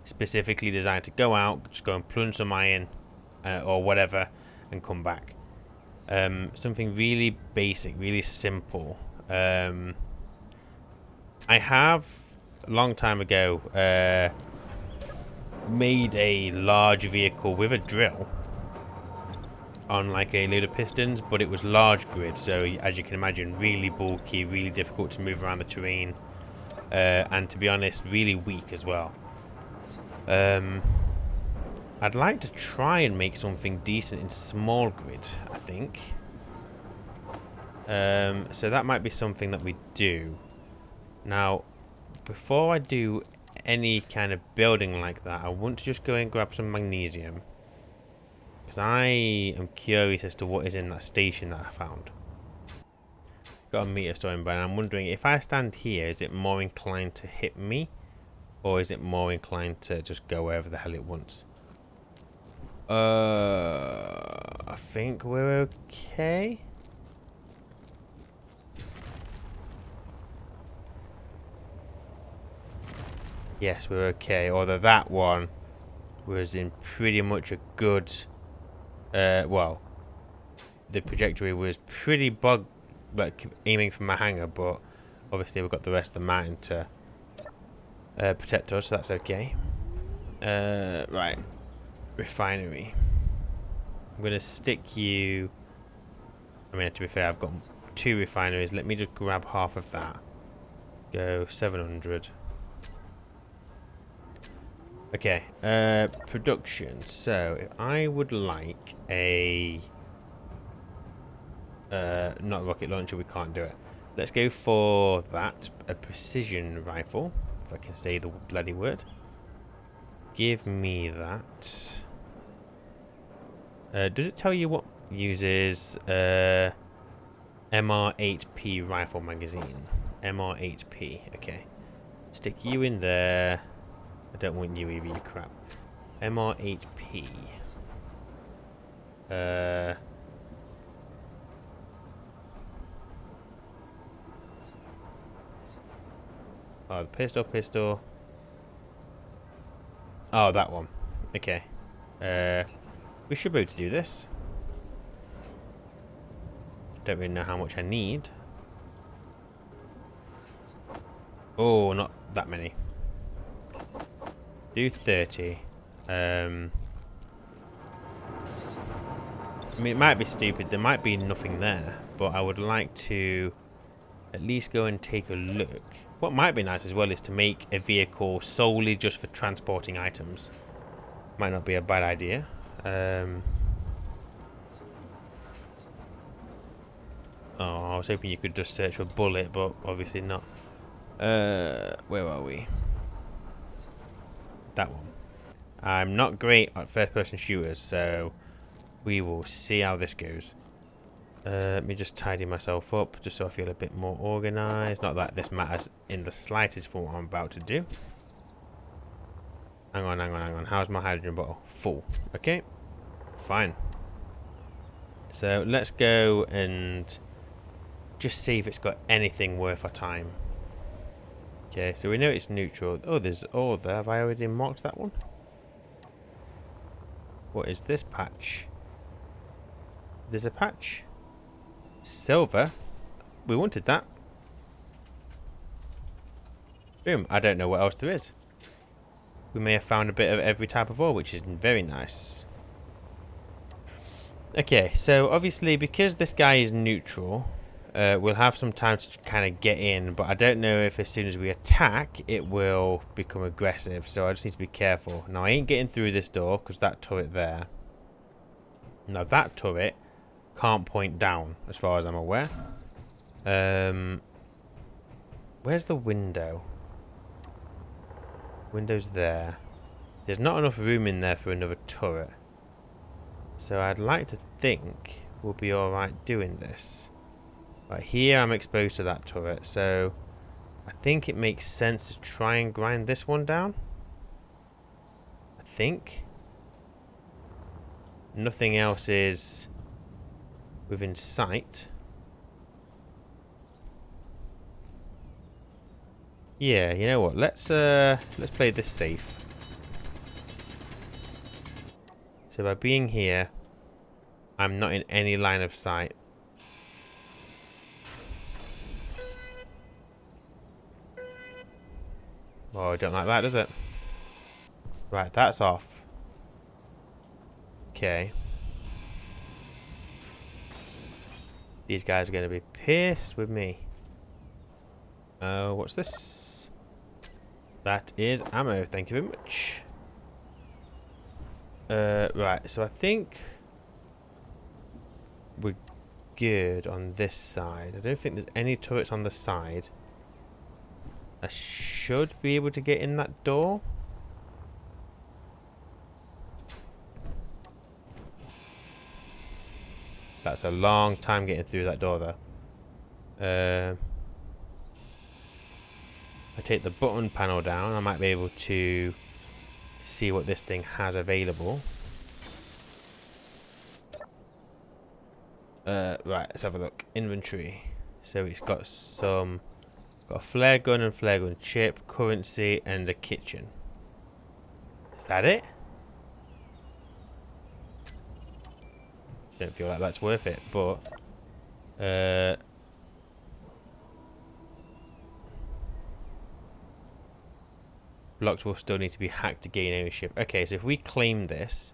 specifically designed to go out, just go and plunge some iron or whatever and come back. Something really basic, really simple. I have a long time ago made a large vehicle with a drill on like a load of pistons, but it was large grid, so as you can imagine, really bulky, really difficult to move around the terrain, and to be honest, really weak as well. I'd like to try and make something decent in small grid, I think. So that might be something that we do. Now, before I do any kind of building like that, I want to just go and grab some magnesium. Because I am curious as to what is in that station that I found. Got a meter storing by, and I'm wondering if I stand here, is it more inclined to hit me? Or is it more inclined to just go wherever the hell it wants? I think we're okay. Yes, we're okay. Although that one was in pretty much a good... well, the trajectory was pretty like aiming for my hangar, but obviously we've got the rest of the mountain to protect us, so that's okay. Right. Refinery. I'm going to stick you... I mean, to be fair, I've got 2 refineries. Let me just grab half of that. Go 700. Okay, production. So, if I would like a... not a rocket launcher, we can't do it. Let's go for that. A precision rifle, if I can say the bloody word. Give me that. Does it tell you what uses MR8P rifle magazine? MR8P, okay. Stick you in there. I don't want you either, you crap. MR8P. Oh, the pistol. Oh, that one. Okay. We should be able to do this. Don't really know how much I need. Oh, not that many. Do 30. I mean, it might be stupid. There might be nothing there. But I would like to at least go and take a look. What might be nice as well is to make a vehicle solely just for transporting items. Might not be a bad idea. Oh, I was hoping you could just search for bullet, but obviously not. Where are we? That one. I'm not great at first-person shooters, so we will see how this goes. Let me just tidy myself up, just so I feel a bit more organised. Not that this matters in the slightest for what I'm about to do. Hang on. How's my hydrogen bottle? Full. Okay. Fine. So let's go and just see if it's got anything worth our time. Okay, so we know it's neutral. Oh, there's ore there. Have I already marked that one? What is this patch? There's a patch. Silver. We wanted that. Boom. I don't know what else there is. We may have found a bit of every type of ore, which is very nice. Okay, so obviously because this guy is neutral, we'll have some time to kind of get in, but I don't know if as soon as we attack, it will become aggressive, so I just need to be careful. Now, I ain't getting through this door, because that turret there. Now, that turret can't point down, as far as I'm aware. Where's the window? Window's there. There's not enough room in there for another turret. So I'd like to think we'll be alright doing this. Right here I'm exposed to that turret, so I think it makes sense to try and grind this one down. I think. Nothing else is within sight. Yeah, you know what? Let's play this safe. So by being here, I'm not in any line of sight. Oh, I don't like that, does it? Right, that's off. Okay. These guys are going to be pissed with me. Oh, what's this? That is ammo. Thank you very much. Right, so I think we're good on this side. I don't think there's any turrets on the side. I should be able to get in that door. That's a long time getting through that door, though. I take the button panel down, I might be able to see what this thing has available. Right, let's have a look. Inventory. So it's got some... Got a flare gun and flare gun chip, currency, and a kitchen. Is that it? Don't feel like that's worth it, but... blocks will still need to be hacked to gain ownership. Okay, so if we claim this,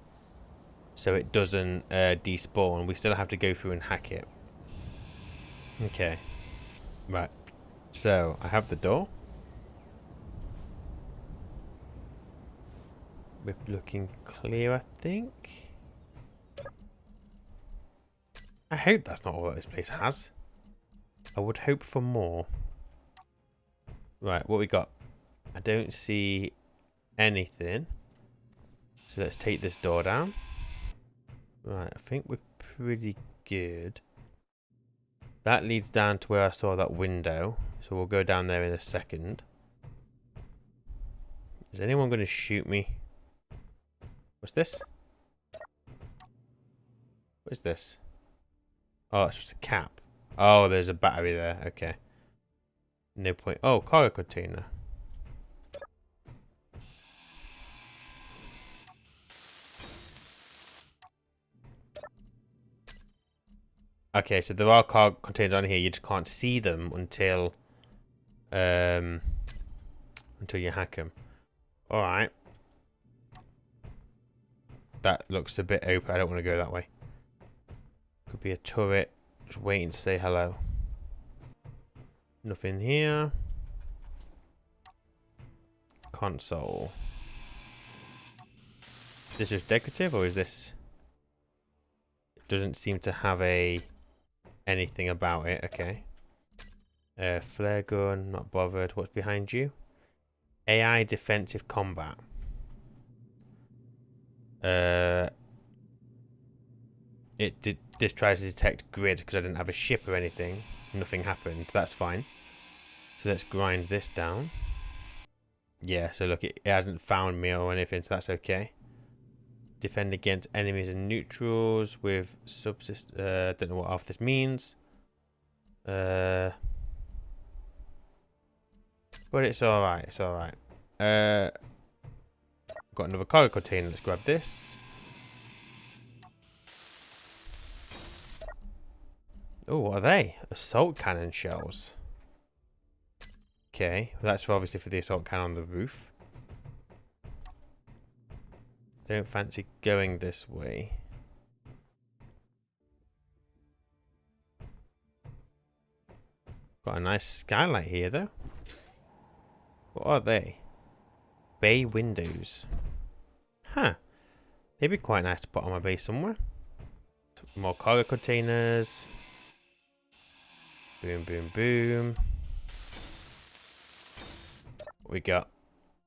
so it doesn't despawn, we still have to go through and hack it. Okay. Right. So, I have the door. We're looking clear, I think. I hope that's not all that this place has. I would hope for more. Right, what we got? I don't see anything. So let's take this door down. Right, I think we're pretty good. That leads down to where I saw that window. So we'll go down there in a second. Is anyone going to shoot me? What's this? What is this? Oh, it's just a cap. Oh, there's a battery there. Okay. No point. Oh, cargo container. Okay, so there are cargo containers on here. You just can't see them until you hack them. All right. That looks a bit open. I don't want to go that way. Could be a turret. Just waiting to say hello. Nothing here. Console. Is this just decorative or is this... It doesn't seem to have anything about it. Okay. Flare gun. Not bothered. What's behind you? AI defensive combat. This tries to detect grid because I didn't have a ship or anything. Nothing happened. That's fine. So let's grind this down. Yeah, so look, it hasn't found me or anything, so that's okay. Defend against enemies and neutrals with subsist. Don't know what half this means. But it's alright, it's alright. Got another cargo container, let's grab this. Oh, what are they? Assault cannon shells. Okay, well, that's obviously for the assault cannon on the roof. Don't fancy going this way. Got a nice skylight here, though. What are they? Bay windows. Huh. They'd be quite nice to put on my base somewhere. More cargo containers. Boom, boom, boom. What we got?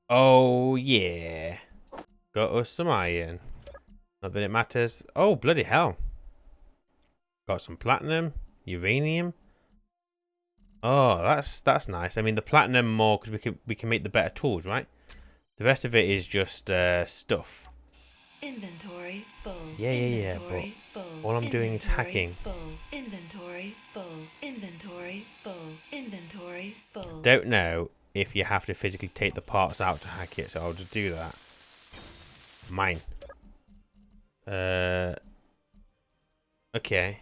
Oh, yeah. Got us some iron. Not that it matters. Oh, bloody hell. Got some platinum, uranium. Oh, that's nice. I mean, the platinum more because we can make the better tools, right? The rest of it is just stuff. Inventory full. Yeah. But all I'm doing is hacking. Full. Inventory full. Inventory full. Inventory full. Don't know if you have to physically take the parts out to hack it, so I'll just do that. Mine. Okay.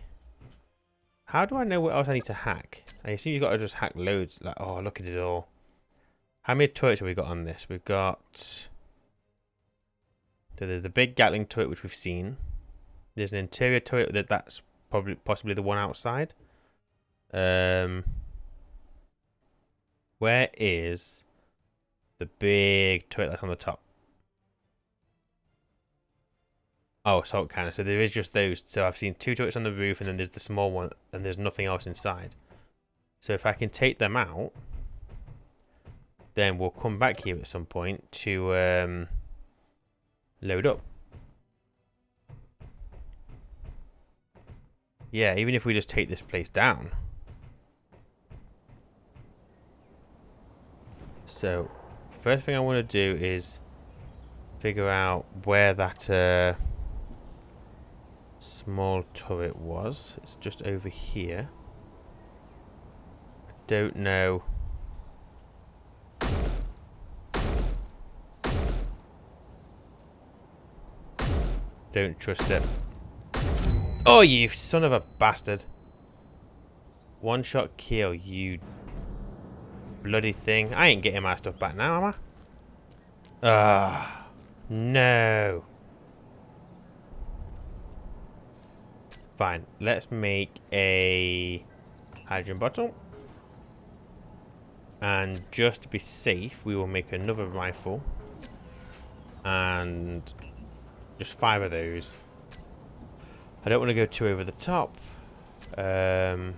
How do I know what else I need to hack? I assume you've got to just hack loads. Like, oh, look at it all. How many turrets have we got on this? We've got... There's the big Gatling turret, which we've seen. There's an interior turret that's possibly the one outside. Where is the big turret that's on the top? Oh, assault cannon. So there is just those. So I've seen 2 turrets on the roof, and then there's the small one, and there's nothing else inside. So if I can take them out, then we'll come back here at some point to load up. Yeah, even if we just take this place down. So, first thing I want to do is figure out where that small turret was. It's just over here. I don't know. Don't trust it. Oh, you son of a bastard. One shot kill, you bloody thing. I ain't getting my stuff back now, am I? Ah, no. Fine, let's make a hydrogen bottle. And just to be safe, we will make another rifle. And just 5 of those. I don't want to go too over the top. God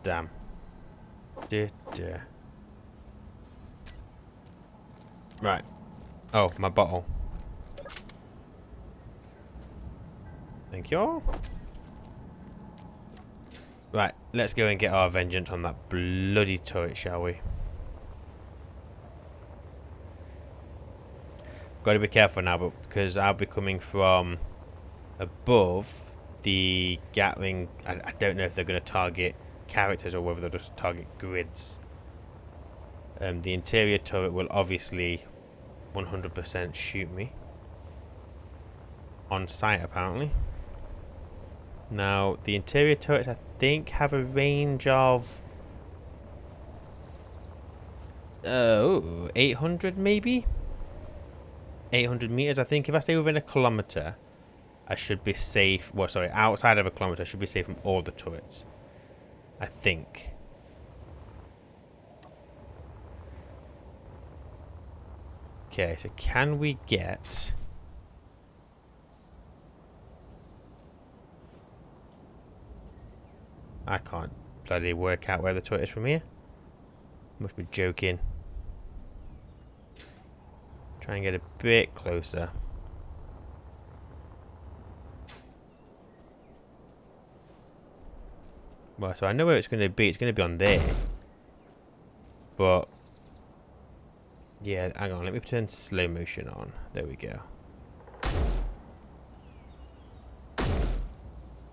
damn. Right. Oh, my bottle. Thank you all. Right, let's go and get our vengeance on that bloody turret, shall we? Got to be careful now, but because I'll be coming from above the Gatling. I don't know if they're going to target characters or whether they'll just target grids. The interior turret will obviously 100% shoot me on sight, apparently. Now, the interior turrets, I think, have a range of 800 maybe? 800 meters. I think if I stay within a kilometer, I should be safe. Well, sorry, outside of a kilometer, I should be safe from all the turrets. I think. Okay, so can we get... I can't bloody work out where the turret is from here. Must be joking. Try and get a bit closer. Well, so I know where it's going to be. It's going to be on there. But... yeah, hang on. Let me turn slow motion on. There we go.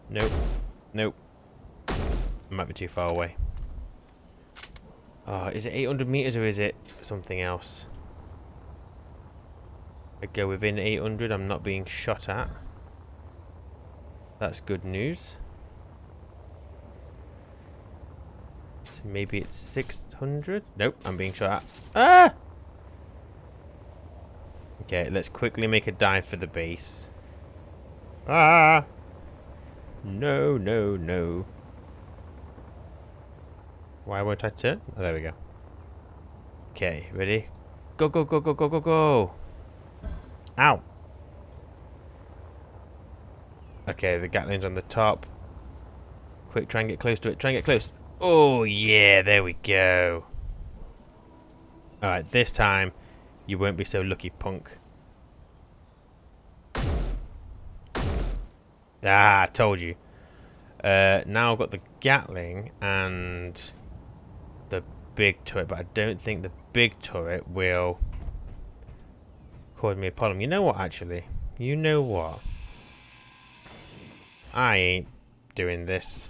Nope. Nope. Might be too far away. Oh, is it 800 meters or is it something else? I go within 800. I'm not being shot at. That's good news. Maybe it's 600? Nope, I'm being shot at. Ah! Okay, let's quickly make a dive for the base. Ah! No, no, no. Why won't I turn? Oh, there we go. Okay, ready? Go, go, go, go, go, go, go! Ow! Okay, the Gatling's on the top. Quick, try and get close to it. Try and get close. Oh, yeah, there we go. Alright, this time, you won't be so lucky, punk. Ah, I told you. Now I've got the Gatling and the big turret, but I don't think the big turret will cause me a problem. You know what, actually? You know what? I ain't doing this.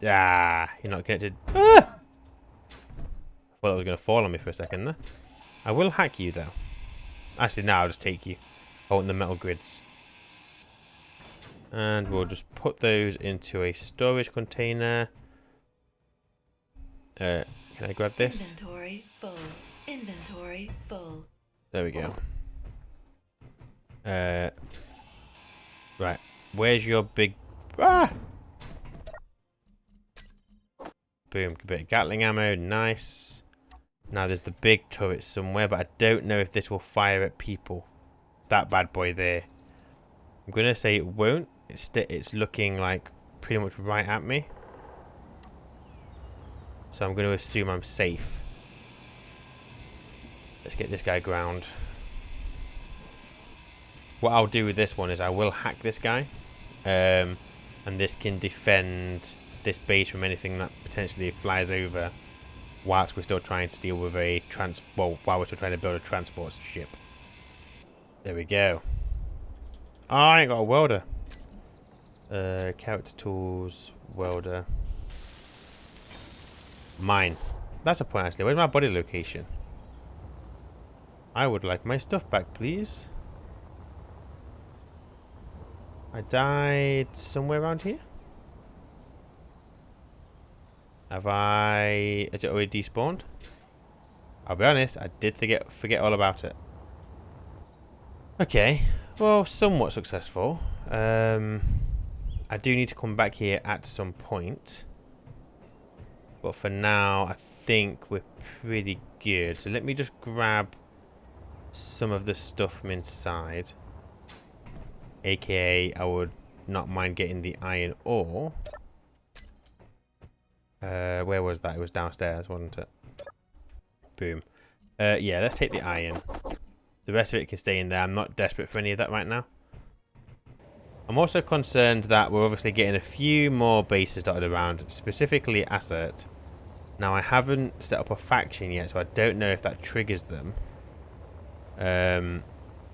Ah, you're not connected. Ah! Well, it was going to fall on me for a second there. I will hack you, though. Actually, no, I'll just take you. I want the metal grids. And we'll just put those into a storage container. Can I grab this? Inventory full. Inventory full. There we go. Right. Where's your big... Ah! Boom. A bit of Gatling ammo. Nice. Now there's the big turret somewhere, but I don't know if this will fire at people. That bad boy there. I'm going to say it won't. It's looking like pretty much right at me. So I'm going to assume I'm safe. Let's get this guy ground. What I'll do with this one is I will hack this guy. And this can defend this base from anything that potentially flies over whilst we're still trying to deal with a while we're still trying to build a transport ship. There we go. Oh, I ain't got a welder. Character tools, welder. Mine. That's a point, actually. Where's my body location? I would like my stuff back, please. I died somewhere around here. Have I... Is it already despawned? I'll be honest, I did forget all about it. Okay. Well, somewhat successful. I do need to come back here at some point. But for now, I think we're pretty good. So let me just grab some of the stuff from inside. AKA, I would not mind getting the iron ore. Where was that? It was downstairs, wasn't it? Boom. Yeah, let's take the iron. The rest of it can stay in there. I'm not desperate for any of that right now. I'm also concerned that we're obviously getting a few more bases dotted around, specifically Assert. Now, I haven't set up a faction yet, so I don't know if that triggers them.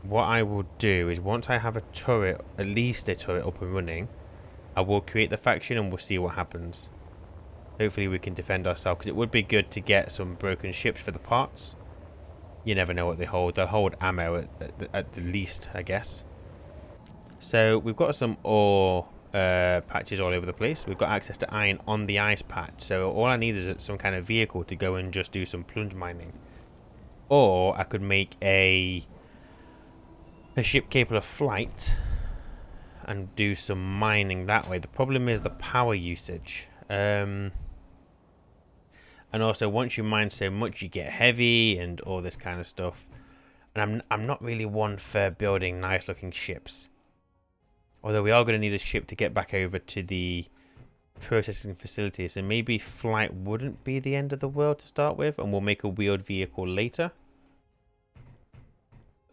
What I will do is once I have a turret, at least a turret up and running, I will create the faction and we'll see what happens. Hopefully we can defend ourselves, because it would be good to get some broken ships for the parts. You never know what they hold. They'll hold ammo at the least, I guess. So we've got some ore patches all over the place. We've got access to iron on the ice patch. So all I need is some kind of vehicle to go and just do some plunge mining. Or I could make a ship capable of flight and do some mining that way. The problem is the power usage. And also, once you mine so much, you get heavy and all this kind of stuff. And I'm not really one for building nice-looking ships. Although we are going to need a ship to get back over to the processing facility. So maybe flight wouldn't be the end of the world to start with. And we'll make a wheeled vehicle later.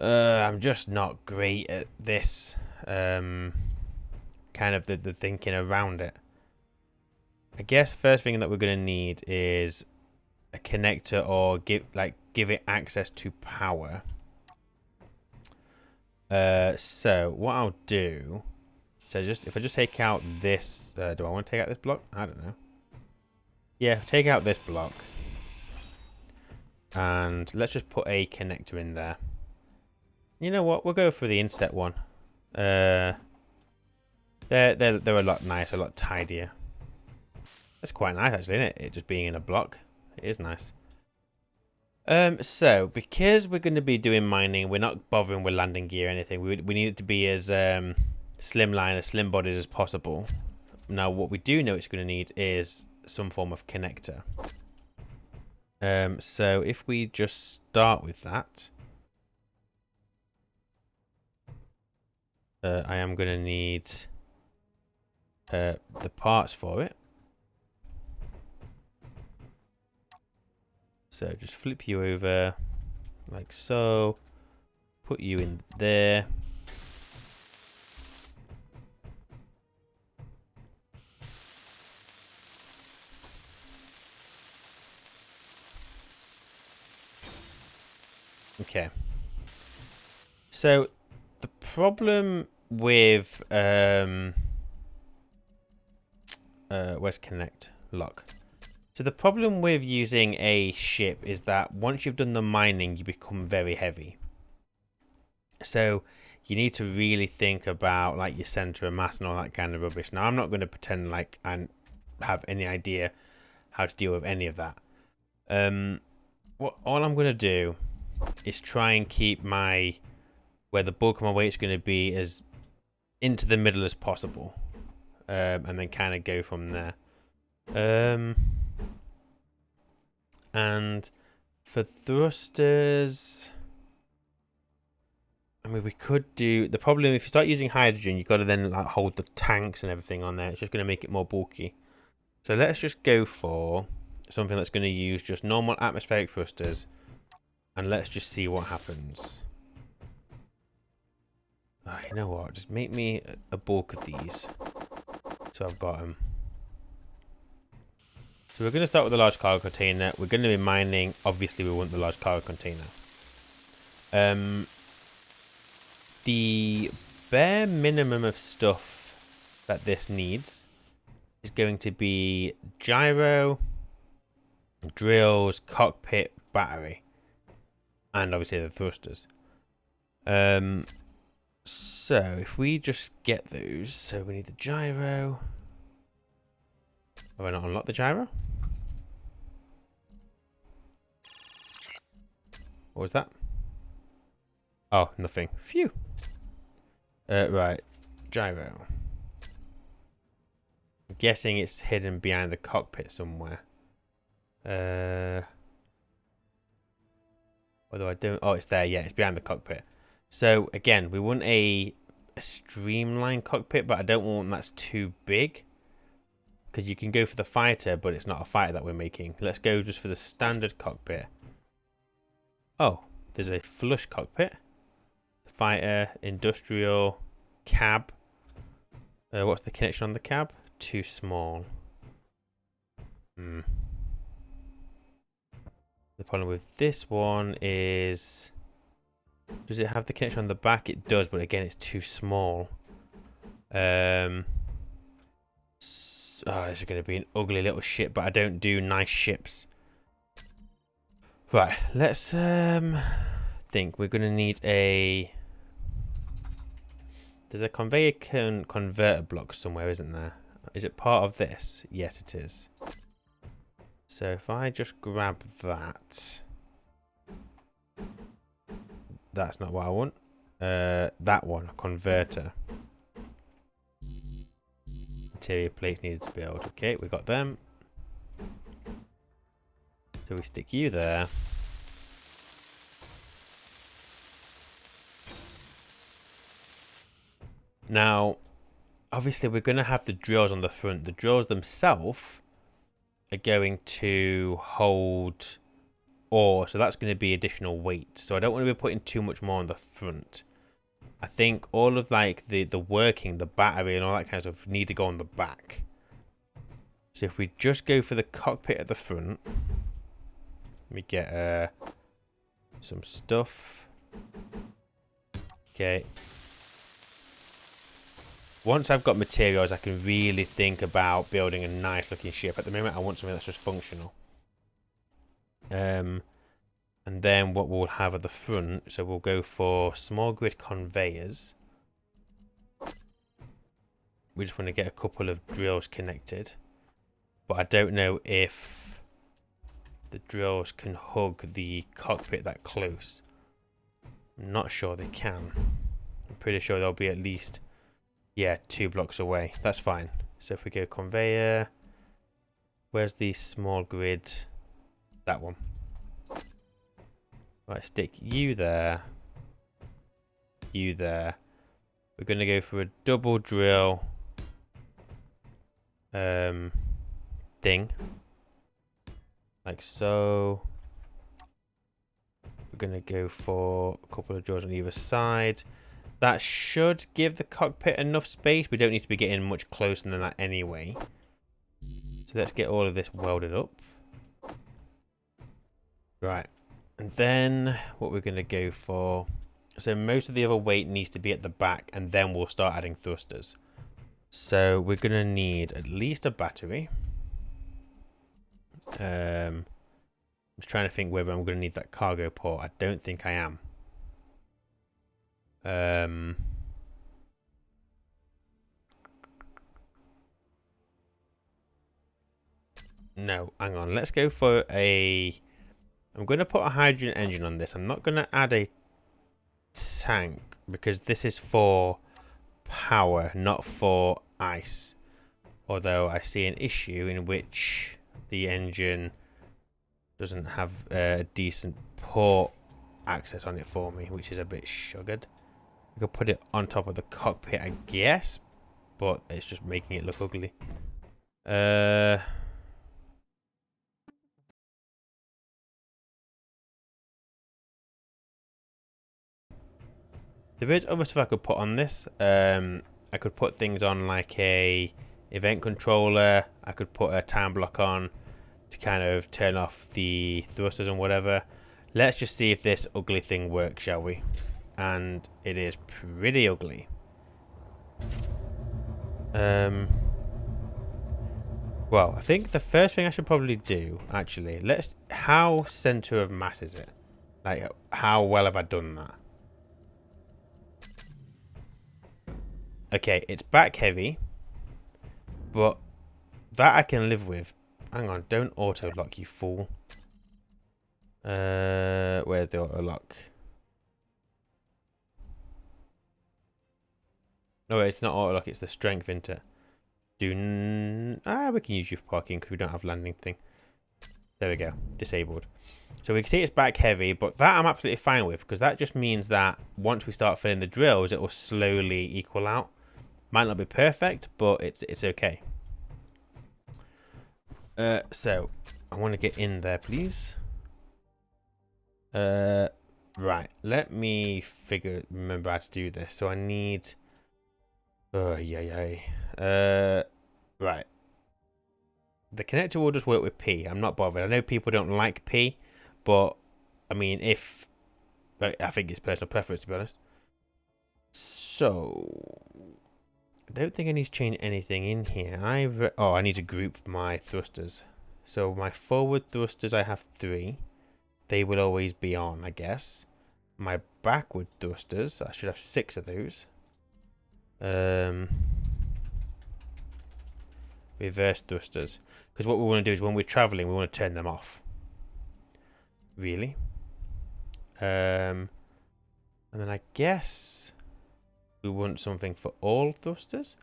I'm just not great at this. Kind of the thinking around it. I guess first thing that we're going to need is a connector or give it access to power. So what I'll do, if I just take out this, do I want to take out this block? I don't know. Yeah, take out this block. And let's just put a connector in there. You know what? We'll go for the inset one. They're a lot nicer, a lot tidier. That's quite nice, actually, isn't it? It just being in a block. It is nice. So because we're going to be doing mining, we're not bothering with landing gear or anything. We need it to be as slimline, as slim bodies as possible. Now, what we do know it's going to need is some form of connector. So if we just start with that, I am going to need the parts for it. So just flip you over like so, put you in there. Okay. So the problem with where's connect lock? So the problem with using a ship is that once you've done the mining, you become very heavy. So you need to really think about like your center of mass and all that kind of rubbish. Now I'm not going to pretend like I have any idea how to deal with any of that. All I'm going to do is try and keep where the bulk of my weight is going to be as into the middle as possible, and then kind of go from there. And for thrusters, I mean, we could do the problem if you start using hydrogen, you've got to then like hold the tanks and everything on there. It's just going to make it more bulky. So let's just go for something that's going to use just normal atmospheric thrusters, and let's just see what happens. Oh, you know what? Just make me a bulk of these, so I've got them. So we're going to start with the large cargo container. We're going to be mining. Obviously, we want the large cargo container. The bare minimum of stuff that this needs is going to be gyro, drills, cockpit, battery, and obviously the thrusters. So if we just get those, so we need the gyro. Have I not unlocked the gyro? What was that? Oh, nothing. Phew. Right. Gyro. I'm guessing it's hidden behind the cockpit somewhere. Although I don't... Oh, it's there. Yeah, it's behind the cockpit. So, again, we want a streamlined cockpit, but I don't want one that's too big. Because you can go for the fighter, but it's not a fighter that we're making. Let's go just for the standard cockpit. Oh, there's a flush cockpit. Fighter, industrial, cab. What's the connection on the cab? Too small. The problem with this one is... Does it have the connection on the back? It does, but again, it's too small. Oh, this is going to be an ugly little ship, but I don't do nice ships. Right, let's think. We're going to need a... There's a conveyor converter block somewhere, isn't there? Is it part of this? Yes, it is. So if I just grab that... That's not what I want. That one, converter. Interior plates needed to build. Okay, we got them. So we stick you there. Now, obviously we're going to have the drills on the front. The drills themselves are going to hold ore, so that's going to be additional weight. So I don't want to be putting too much more on the front. I think all of like the working, the battery and all that kind of stuff need to go on the back. So if we just go for the cockpit at the front, we get some stuff. Okay. Once I've got materials, I can really think about building a nice looking ship. At the moment, I want something that's just functional. And then what we'll have at the front, so we'll go for small grid conveyors. We just want to get a couple of drills connected. But I don't know if the drills can hug the cockpit that close. I'm not sure they can. I'm pretty sure they'll be at least, yeah, 2 blocks away. That's fine. So if we go conveyor, where's the small grid? That one. Right, stick you there. You there. We're going to go for a double drill thing. Like so. We're going to go for a couple of drills on either side. That should give the cockpit enough space. We don't need to be getting much closer than that anyway. So let's get all of this welded up. Right. And then what we're going to go for. So most of the other weight needs to be at the back, and then we'll start adding thrusters. So we're going to need at least a battery. I'm just trying to think whether I'm going to need that cargo port. I don't think I am. No, hang on. Let's go for a... I'm going to put a hydrogen engine on this. I'm not going to add a tank because this is for power, not for ice. Although I see an issue in which the engine doesn't have a decent port access on it for me, which is a bit sugared. I could put it on top of the cockpit, I guess, but it's just making it look ugly. There is other stuff I could put on this. I could put things on like a event controller. I could put a time block on to kind of turn off the thrusters and whatever. Let's just see if this ugly thing works, shall we? And it is pretty ugly. Well, I think the first thing I should probably do, actually, how center of mass is it? Like, how well have I done that? Okay, it's back heavy, but that I can live with. Hang on, don't auto lock, you fool. Where's the auto lock? No, it's not auto lock, it's the strength, isn't it? We can use youth parking because we don't have landing thing. There we go, disabled. So we can see it's back heavy, but that I'm absolutely fine with because that just means that once we start filling the drills, it will slowly equal out. Might not be perfect, but it's okay. So I want to get in there, please. Right. Let me remember how to do this. So I need. Oh yeah. Right. The connector will just work with P. I'm not bothered. I know people don't like P, but I mean, I think it's personal preference, to be honest. So I don't think I need to change anything in here. I need to group my thrusters. So my forward thrusters, I have 3. They will always be on, I guess. My backward thrusters, I should have 6 of those. Reverse thrusters. Because what we want to do is when we're traveling, we want to turn them off. Really. And then I guess we want something for all thrusters.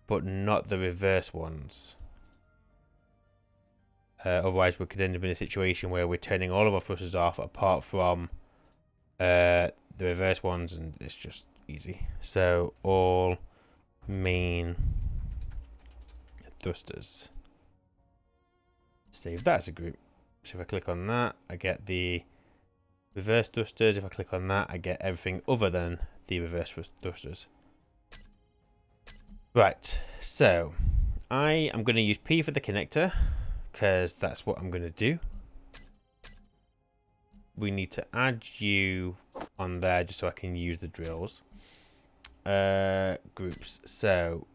But not the reverse ones. Otherwise, we could end up in a situation where we're turning all of our thrusters off apart from the reverse ones, and it's just easy. So, all main thrusters. Save that as a group. So if I click on that, I get the reverse thrusters. If I click on that, I get everything other than the reverse thrusters. Right, so I am going to use P for the connector because that's what I'm going to do. We need to add you on there just so I can use the drills. Groups. So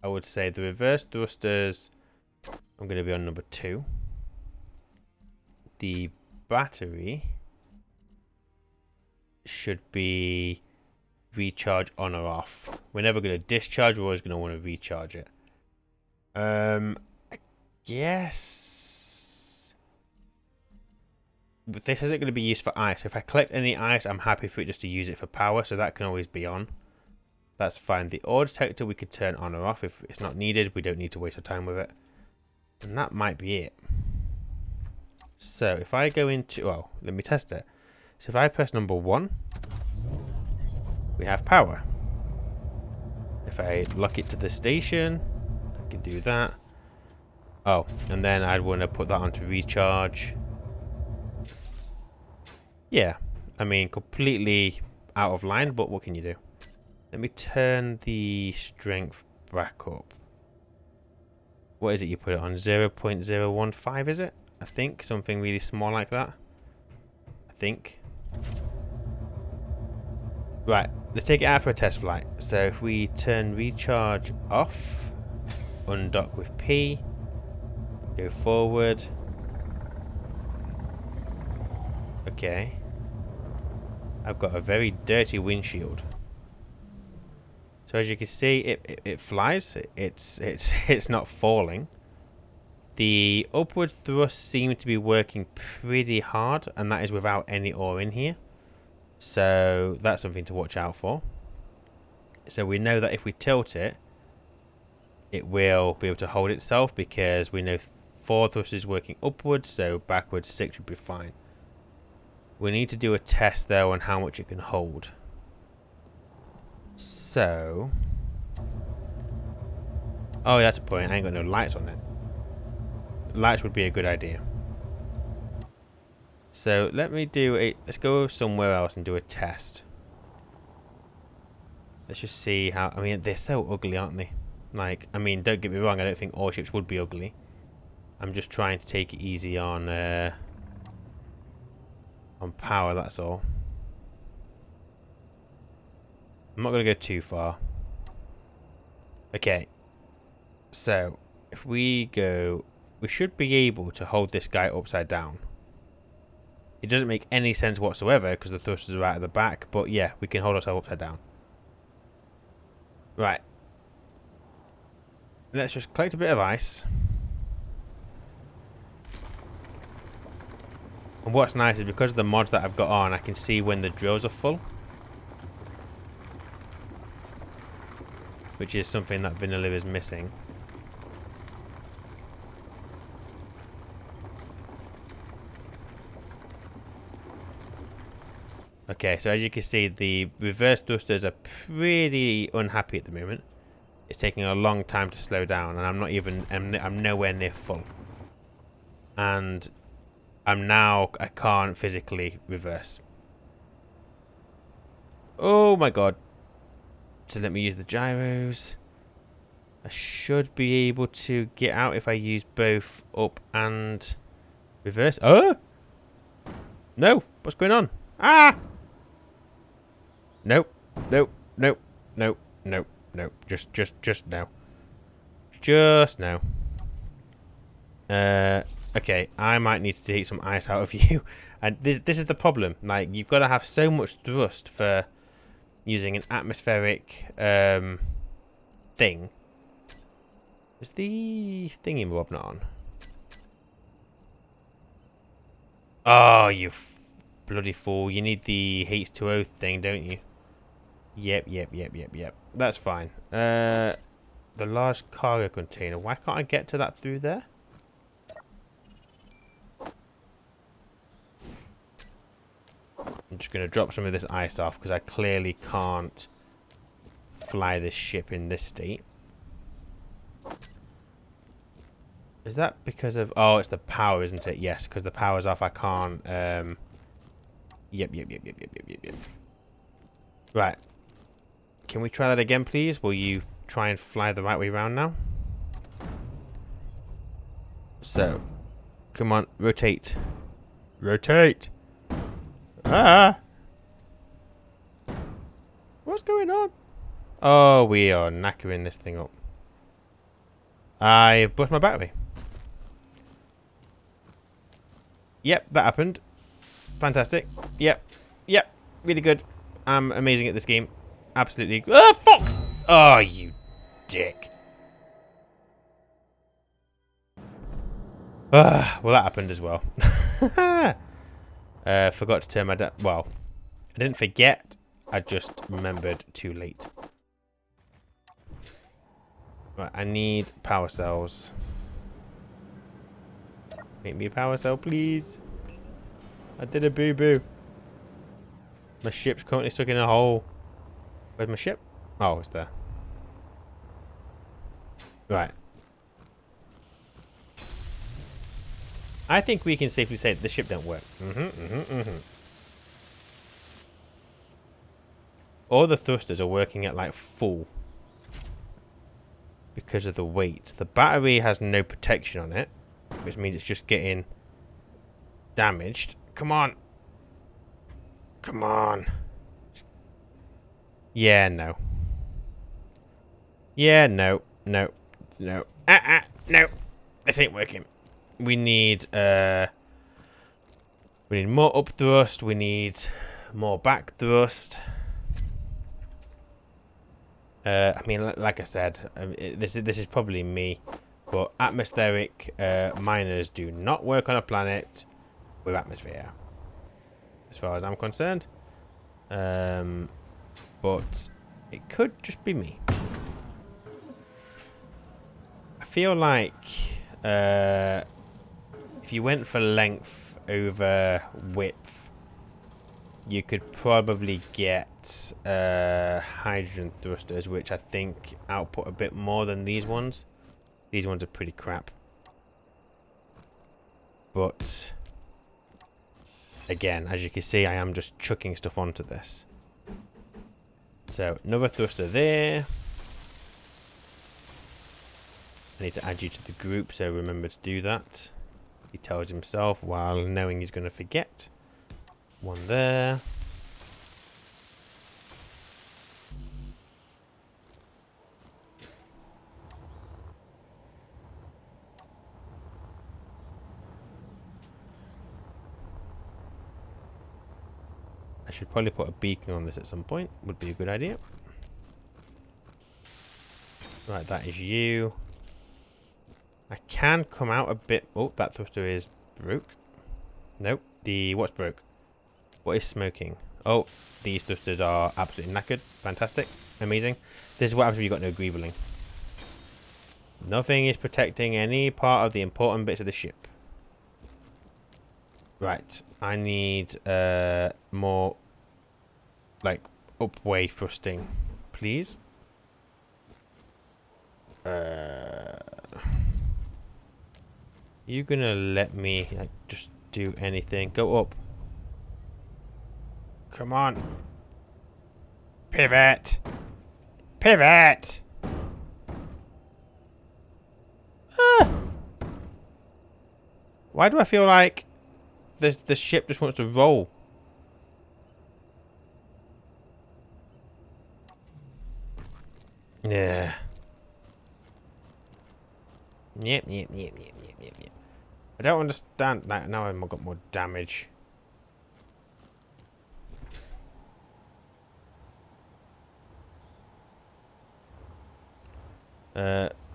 I would say the reverse thrusters, I'm going to be on number 2. The battery should be recharge on or off. We're never going to discharge. We're always going to want to recharge it. I guess. But this isn't going to be used for ice. If I collect any ice, I'm happy for it just to use it for power. So that can always be on. That's fine. The ore detector we could turn on or off if it's not needed. We don't need to waste our time with it. And that might be it. So if I go into... well, let me test it. So if I press number 1, we have power. If I lock it to the station, I can do that. Oh, and then I'd want to put that onto recharge. Yeah, I mean, completely out of line, but what can you do? Let me turn the strength back up. What is it you put it on? 0.015, is it? I think. Something really small like that. I think. Right, let's take it out for a test flight. So if we turn recharge off, undock with P, go forward. Okay. I've got a very dirty windshield. So as you can see, it flies. It's not falling. The upward thrust seems to be working pretty hard, and that is without any ore in here. So that's something to watch out for. So we know that if we tilt it, it will be able to hold itself because we know 4 thrust is working upwards, so backwards 6 should be fine. We need to do a test though on how much it can hold. So, oh, that's a point. I ain't got no lights on it. Lights would be a good idea. So let me do a... let's go somewhere else and do a test. Let's just see how... I mean, they're so ugly, aren't they? Like, I mean, don't get me wrong. I don't think all ships would be ugly. I'm just trying to take it easy on power, that's all. I'm not going to go too far. Okay. So, if we go... we should be able to hold this guy upside down. It doesn't make any sense whatsoever because the thrusters are out at the back. But yeah, we can hold ourselves upside down. Right. Let's just collect a bit of ice. And what's nice is because of the mods that I've got on, I can see when the drills are full. Which is something that vanilla is missing. Okay, so as you can see, the reverse thrusters are pretty unhappy at the moment. It's taking a long time to slow down, and I'm not even... I'm nowhere near full. And I can't physically reverse. Oh my god. So let me use the gyros. I should be able to get out if I use both up and reverse. Oh! No! What's going on? Ah! Nope. Nope. Nope. Nope. Nope. Nope. Just now. Just now. Okay, I might need to take some ice out of you. And this is the problem. Like, you've got to have so much thrust for using an atmospheric thing. Is the thingy bob not on? Oh, you bloody fool. You need the H2O thing, don't you? Yep. That's fine. The large cargo container. Why can't I get to that through there? I'm just going to drop some of this ice off because I clearly can't fly this ship in this state. Is that because of... oh, it's the power, isn't it? Yes, because the power's off, I can't... Yep. Right. Can we try that again, please? Will you try and fly the right way around now? So. Come on, rotate. Rotate! Ah! What's going on? Oh, we are knackering this thing up. I bust my battery. Yep, that happened. Fantastic. Yep. Really good. I'm amazing at this game. absolutely... Ah, fuck! Oh, you dick. Well, that happened as well. Forgot to turn my... Well, I didn't forget. I just remembered too late. Right, I need power cells. Make me a power cell, please. I did a boo-boo. My ship's currently stuck in a hole. Where's my ship? Oh, it's there. Right. I think we can safely say that the ship don't work. All the thrusters are working at like full. Because of the weight. The battery has no protection on it. Which means it's just getting damaged. Come on. Come on. Yeah, no. Yeah, no. No. No. No. This ain't working. We need more up thrust. We need more back thrust. I mean, like I said, this is probably me, but atmospheric miners do not work on a planet with atmosphere, as far as I'm concerned. But it could just be me. I feel like if you went for length over width, you could probably get hydrogen thrusters, which I think output a bit more than these ones. These ones are pretty crap. But again, as you can see, I am just chucking stuff onto this. So another thruster there. I need to add you to the group, so remember to do that. He tells himself while knowing he's going to forget. One there. I should probably put a beacon on this at some point. Would be a good idea. Right, that is you. I can come out a bit. Oh, that thruster is broke. Nope. What's broke? What is smoking? Oh, these thrusters are absolutely knackered. Fantastic. Amazing. This is what happens when you've got no greeveling. Nothing is protecting any part of the important bits of the ship. Right. I need more like upway thrusting, please. You gonna let me like just do anything? Go up. Come on. Pivot. Pivot. Ah. Why do I feel like the ship just wants to roll? Yeah. Yep. I don't understand that. Now I've got more damage.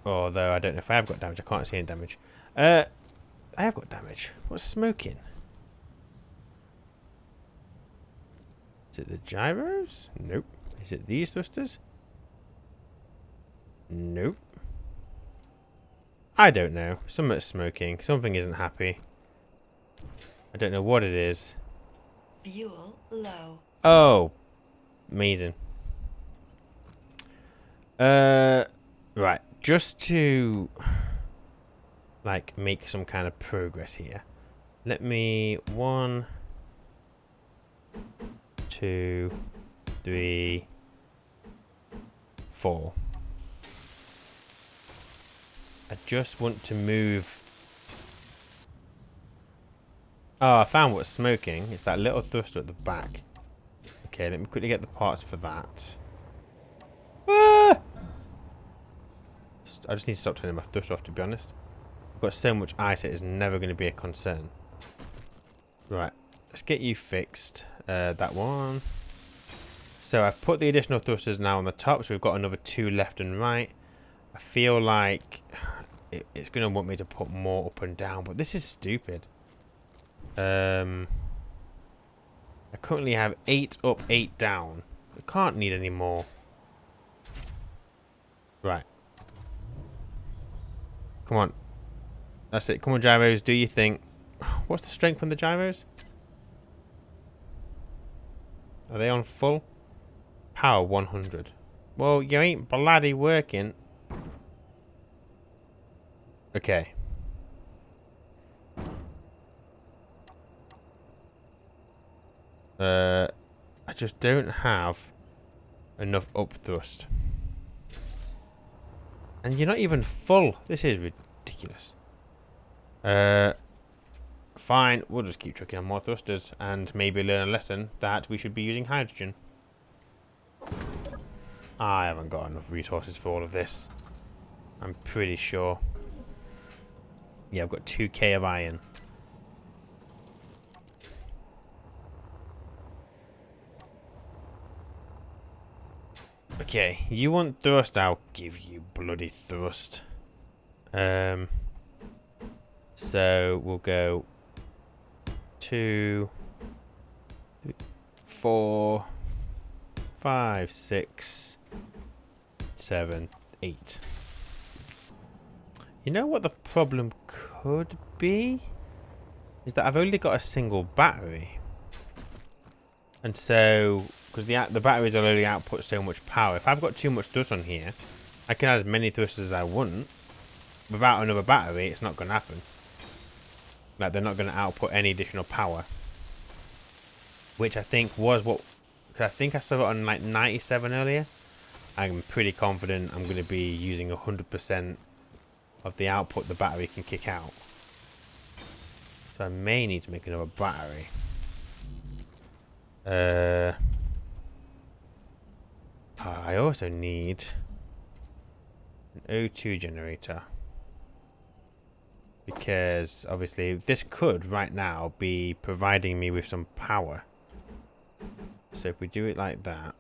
Although I don't know if I have got damage. I can't see any damage. I have got damage. What's smoking? Is it the gyros? Nope. Is it these thrusters? Nope. I don't know. Something's smoking. Something isn't happy. I don't know what it is. Fuel low. Oh. Amazing. Right. Just to like make some kind of progress here. Let me 1, 2, 3, 4. I just want to move. Oh, I found what's smoking. It's that little thruster at the back. Okay, let me quickly get the parts for that. Ah! I just need to stop turning my thruster off, to be honest. I've got so much ice, it is never going to be a concern. Right, let's get you fixed. That one. So I've put the additional thrusters now on the top, so we've got another 2 left and right. I feel like it's going to want me to put more up and down, but this is stupid. I currently have 8 up, 8 down. I can't need any more. Right. Come on. That's it. Come on, gyros. Do you think... What's the strength from the gyros? Are they on full? Power 100. Well, you ain't bloody working. Okay. I just don't have enough up thrust. And you're not even full. This is ridiculous. Fine. We'll just keep chucking on more thrusters and maybe learn a lesson that we should be using hydrogen. I haven't got enough resources for all of this. I'm pretty sure. Yeah, I've got 2k of iron. Okay, you want thrust? I'll give you bloody thrust. So we'll go 2, 3, 4, 5, 6, 7, 8. You know what the problem could be? Is that I've only got a single battery. And so, because the batteries will only output so much power. If I've got too much thrust on here, I can add as many thrusters as I want. Without another battery, it's not going to happen. Like, they're not going to output any additional power. Which I think was what... Because I think I saw it on like 97 earlier. I'm pretty confident I'm going to be using 100% of the output the battery can kick out. So I may need to make another battery. I also need an O2 generator. Because obviously this could right now be providing me with some power. So if we do it like that.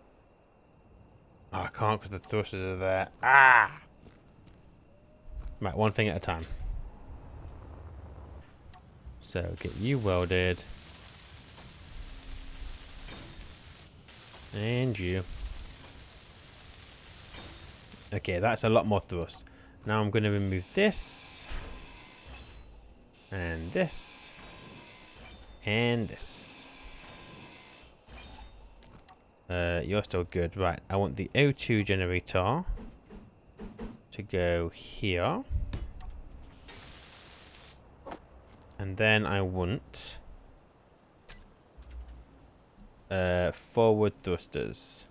Oh, I can't because the thrusters are there. Ah! Right, one thing at a time. So get you welded. And you. Okay, that's a lot more thrust. Now I'm going to remove this. And this. And this. You're still good. Right, I want the O2 generator to go here. And then I want forward thrusters.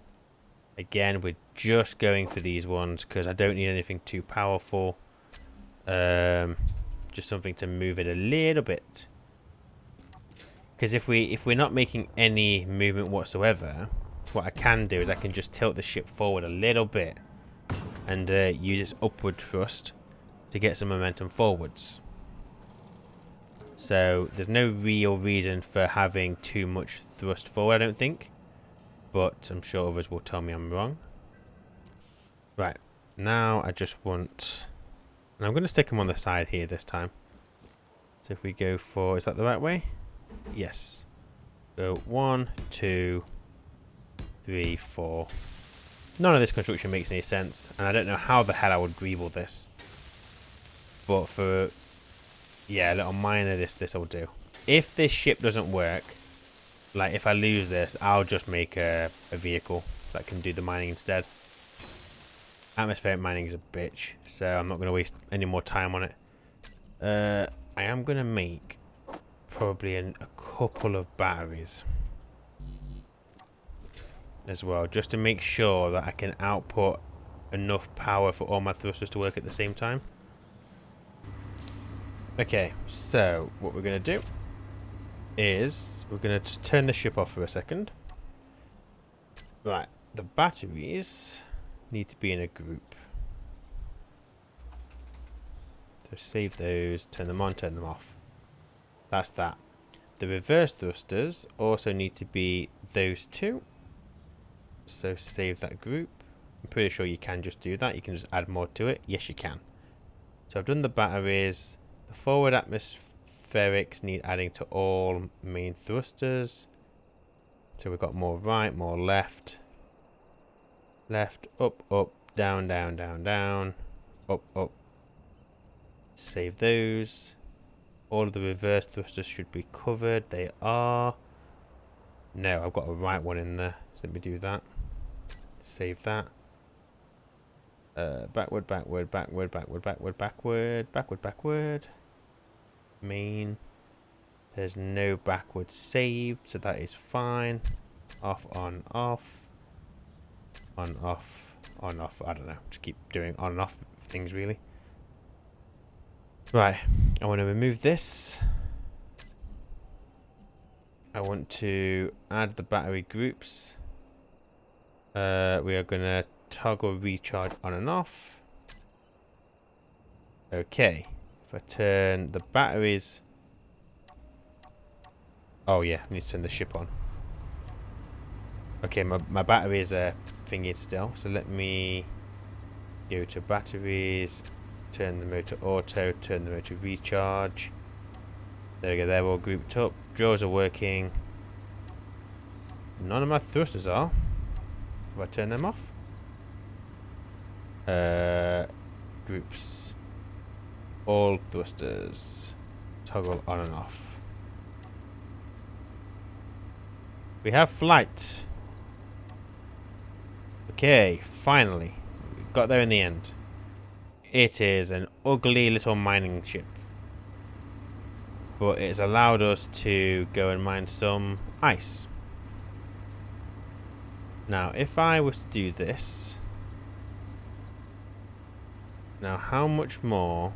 Again, we're just going for these ones because I don't need anything too powerful. Just something to move it a little bit. Because if we're not making any movement whatsoever, what I can do is I can just tilt the ship forward a little bit and use its upward thrust to get some momentum forwards. So there's no real reason for having too much thrust forward, I don't think. But I'm sure others will tell me I'm wrong. Right, now I just want... And I'm going to stick them on the side here this time. So if we go for... Is that the right way? Yes. Go 1, 2, 3, 4. None of this construction makes any sense. And I don't know how the hell I would greeble this. But for... Yeah, a little minor this will do. If this ship doesn't work, like if I lose this, I'll just make a vehicle that can do the mining instead. Atmospheric mining is a bitch, so I'm not going to waste any more time on it. I am going to make probably a couple of batteries as well, just to make sure that I can output enough power for all my thrusters to work at the same time. Okay, so what we're going to do is we're going to just turn the ship off for a second. Right, the batteries need to be in a group. So save those, turn them on, turn them off. That's that. The reverse thrusters also need to be those two. So save that group. I'm pretty sure you can just do that. You can just add more to it. Yes, you can. So I've done the batteries. The forward atmospherics need adding to all main thrusters. So we've got more right, more left. Left, up, up, down, down, down, down. Up, up. Save those. All of the reverse thrusters should be covered. They are. No, I've got a right one in there. So let me do that. Save that. Backward, backward, backward, backward, backward, backward, backward, backward. Main. There's no backward saved, so that is fine. Off, on, off. On, off, on, off. I don't know. Just keep doing on and off things, really. Right. I want to remove this. I want to add the battery groups. We are going to toggle recharge on and off. Okay. If I turn the batteries... Oh yeah, I need to turn the ship on. Okay, my battery is thingy still. So let me go to batteries. Turn the motor auto. Turn the motor recharge. There we go, they're all grouped up. Drawers are working. None of my thrusters are. If I turn them off. Groups. All thrusters. Toggle on and off. We have flight. Okay, finally. We got there in the end. It is an ugly little mining ship. But it's allowed us to go and mine some ice. Now, if I was to do this... Now, how much more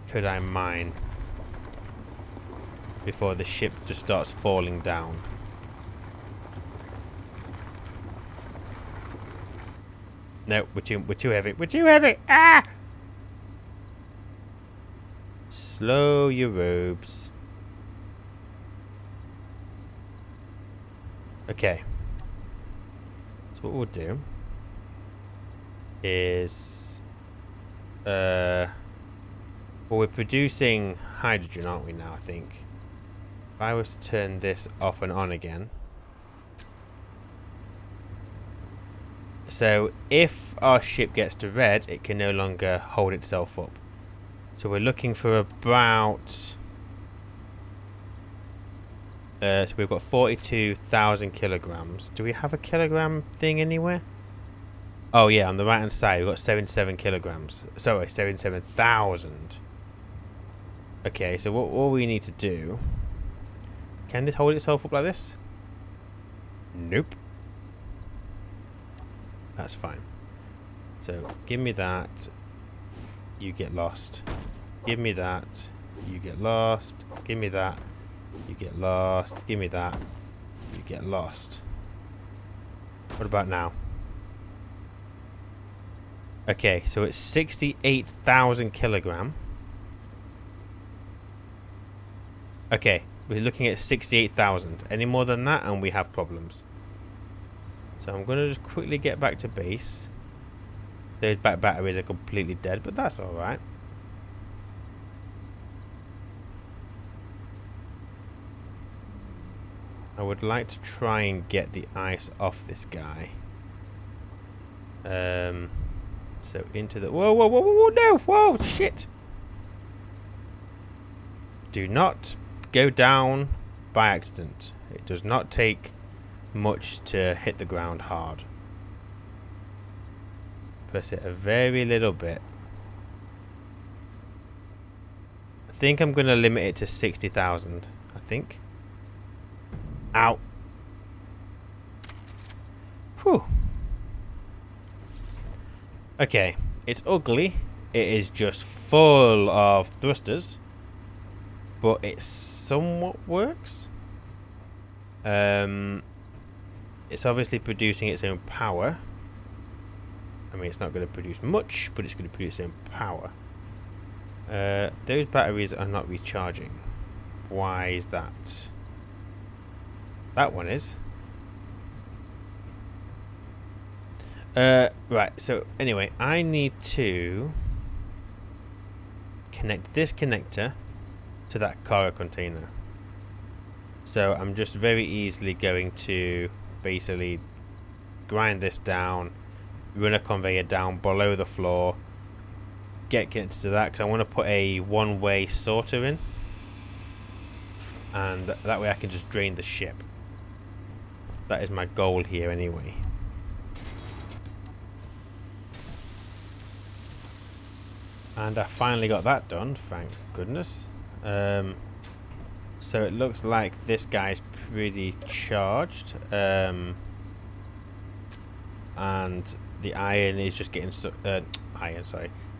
could I mine before the ship just starts falling down? No, we're too heavy. We're too heavy. Ah! Slow your robes. Okay. So what we'll do is well, we're producing hydrogen, aren't we now, I think. If I was to turn this off and on again. So if our ship gets to red, it can no longer hold itself up. So we're looking for about... so we've got 42,000 kilograms. Do we have a kilogram thing anywhere? Oh yeah, on the right hand side we've got 77 kilograms. Sorry, 77,000. Okay, so what we need to do... Can this hold itself up like this? Nope. That's fine. So give me that. You get lost. Give me that. You get lost. Give me that. You get lost. Give me that. You get lost. What about now? Okay, so it's 68,000 kilogram. Okay, we're looking at 68,000. Any more than that and we have problems. So I'm going to just quickly get back to base. Those back batteries are completely dead, but that's alright. I would like to try and get the ice off this guy. So into the... Whoa, whoa, whoa, whoa, whoa, no! Whoa, shit! Do not go down by accident. It does not take much to hit the ground hard. Press it a very little bit. I think I'm going to limit it to 60,000. I think. Ow. Whew. Okay. It's ugly. It is just full of thrusters. But it somewhat works. It's obviously producing its own power. I mean, it's not going to produce much, but it's going to produce its own power. Those batteries are not recharging. Why is that? That one is. Right, so anyway, I need to connect this connector to that cargo container. So I'm just very easily going to basically grind this down, run a conveyor down below the floor, get connected to that, because I want to put a one-way sorter in, and that way I can just drain the ship. That is my goal here anyway. And I finally got that done, thank goodness. So it looks like this guy's pretty charged. And the iron is just getting... the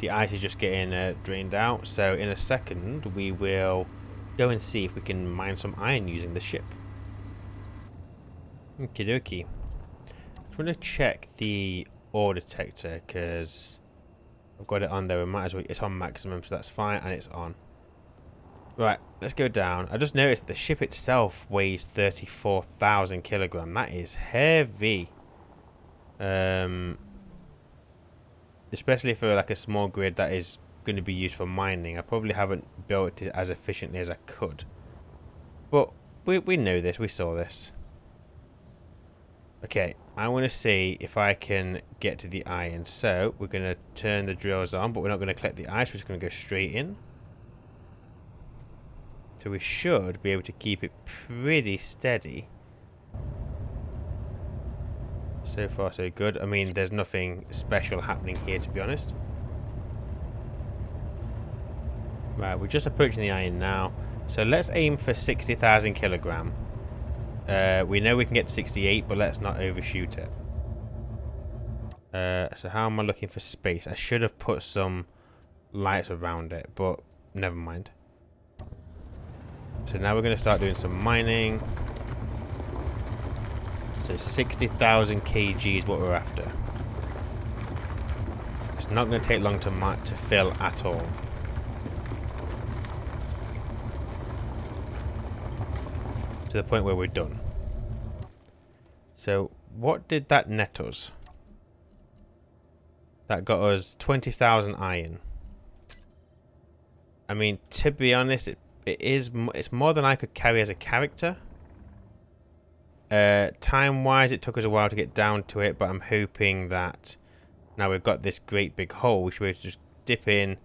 ice is just getting drained out. So in a second, we will go and see if we can mine some iron using the ship. Okie dokie. I'm going to check the ore detector because I've got it on there. We might as well. It's on maximum, so that's fine, and it's on. Right, let's go down. I just noticed the ship itself weighs 34,000 kilograms. That is heavy. Especially for like a small grid that is going to be used for mining. I probably haven't built it as efficiently as I could. But we know this. We saw this. Okay, I want to see if I can get to the iron. So we're going to turn the drills on, but we're not going to collect the ice. We're just going to go straight in. So we should be able to keep it pretty steady. So far so good. I mean, there's nothing special happening here, to be honest. Right, we're just approaching the iron now. So let's aim for 60,000 kilograms. We know we can get to 68, but let's not overshoot it. So how am I looking for space? I should have put some lights around it, but never mind. So now we're going to start doing some mining. So 60,000 kg is what we're after. It's not going to take long to fill at all. To the point where we're done. So what did that net us? That got us 20,000 iron. I mean, to be honest, it's more than I could carry as a character. Time-wise, it took us a while to get down to it, but I'm hoping that now we've got this great big hole, we should be able to just dip in,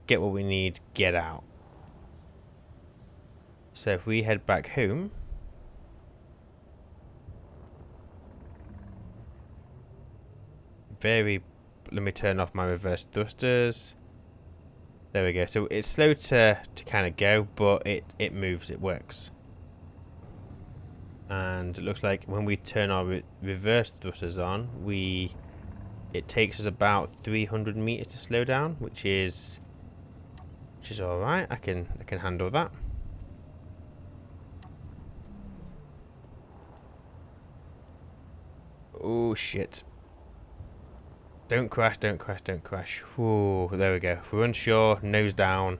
get what we need, get out. So if we head back home... Let me turn off my reverse thrusters. There we go. So it's slow to kind of go, but it moves, it works. And it looks like when we turn our reverse thrusters on, it takes us about 300 meters to slow down, which is all right. I can handle that. Oh shit. Don't crash, don't crash, don't crash. Ooh, there we go. If we're unsure, nose down.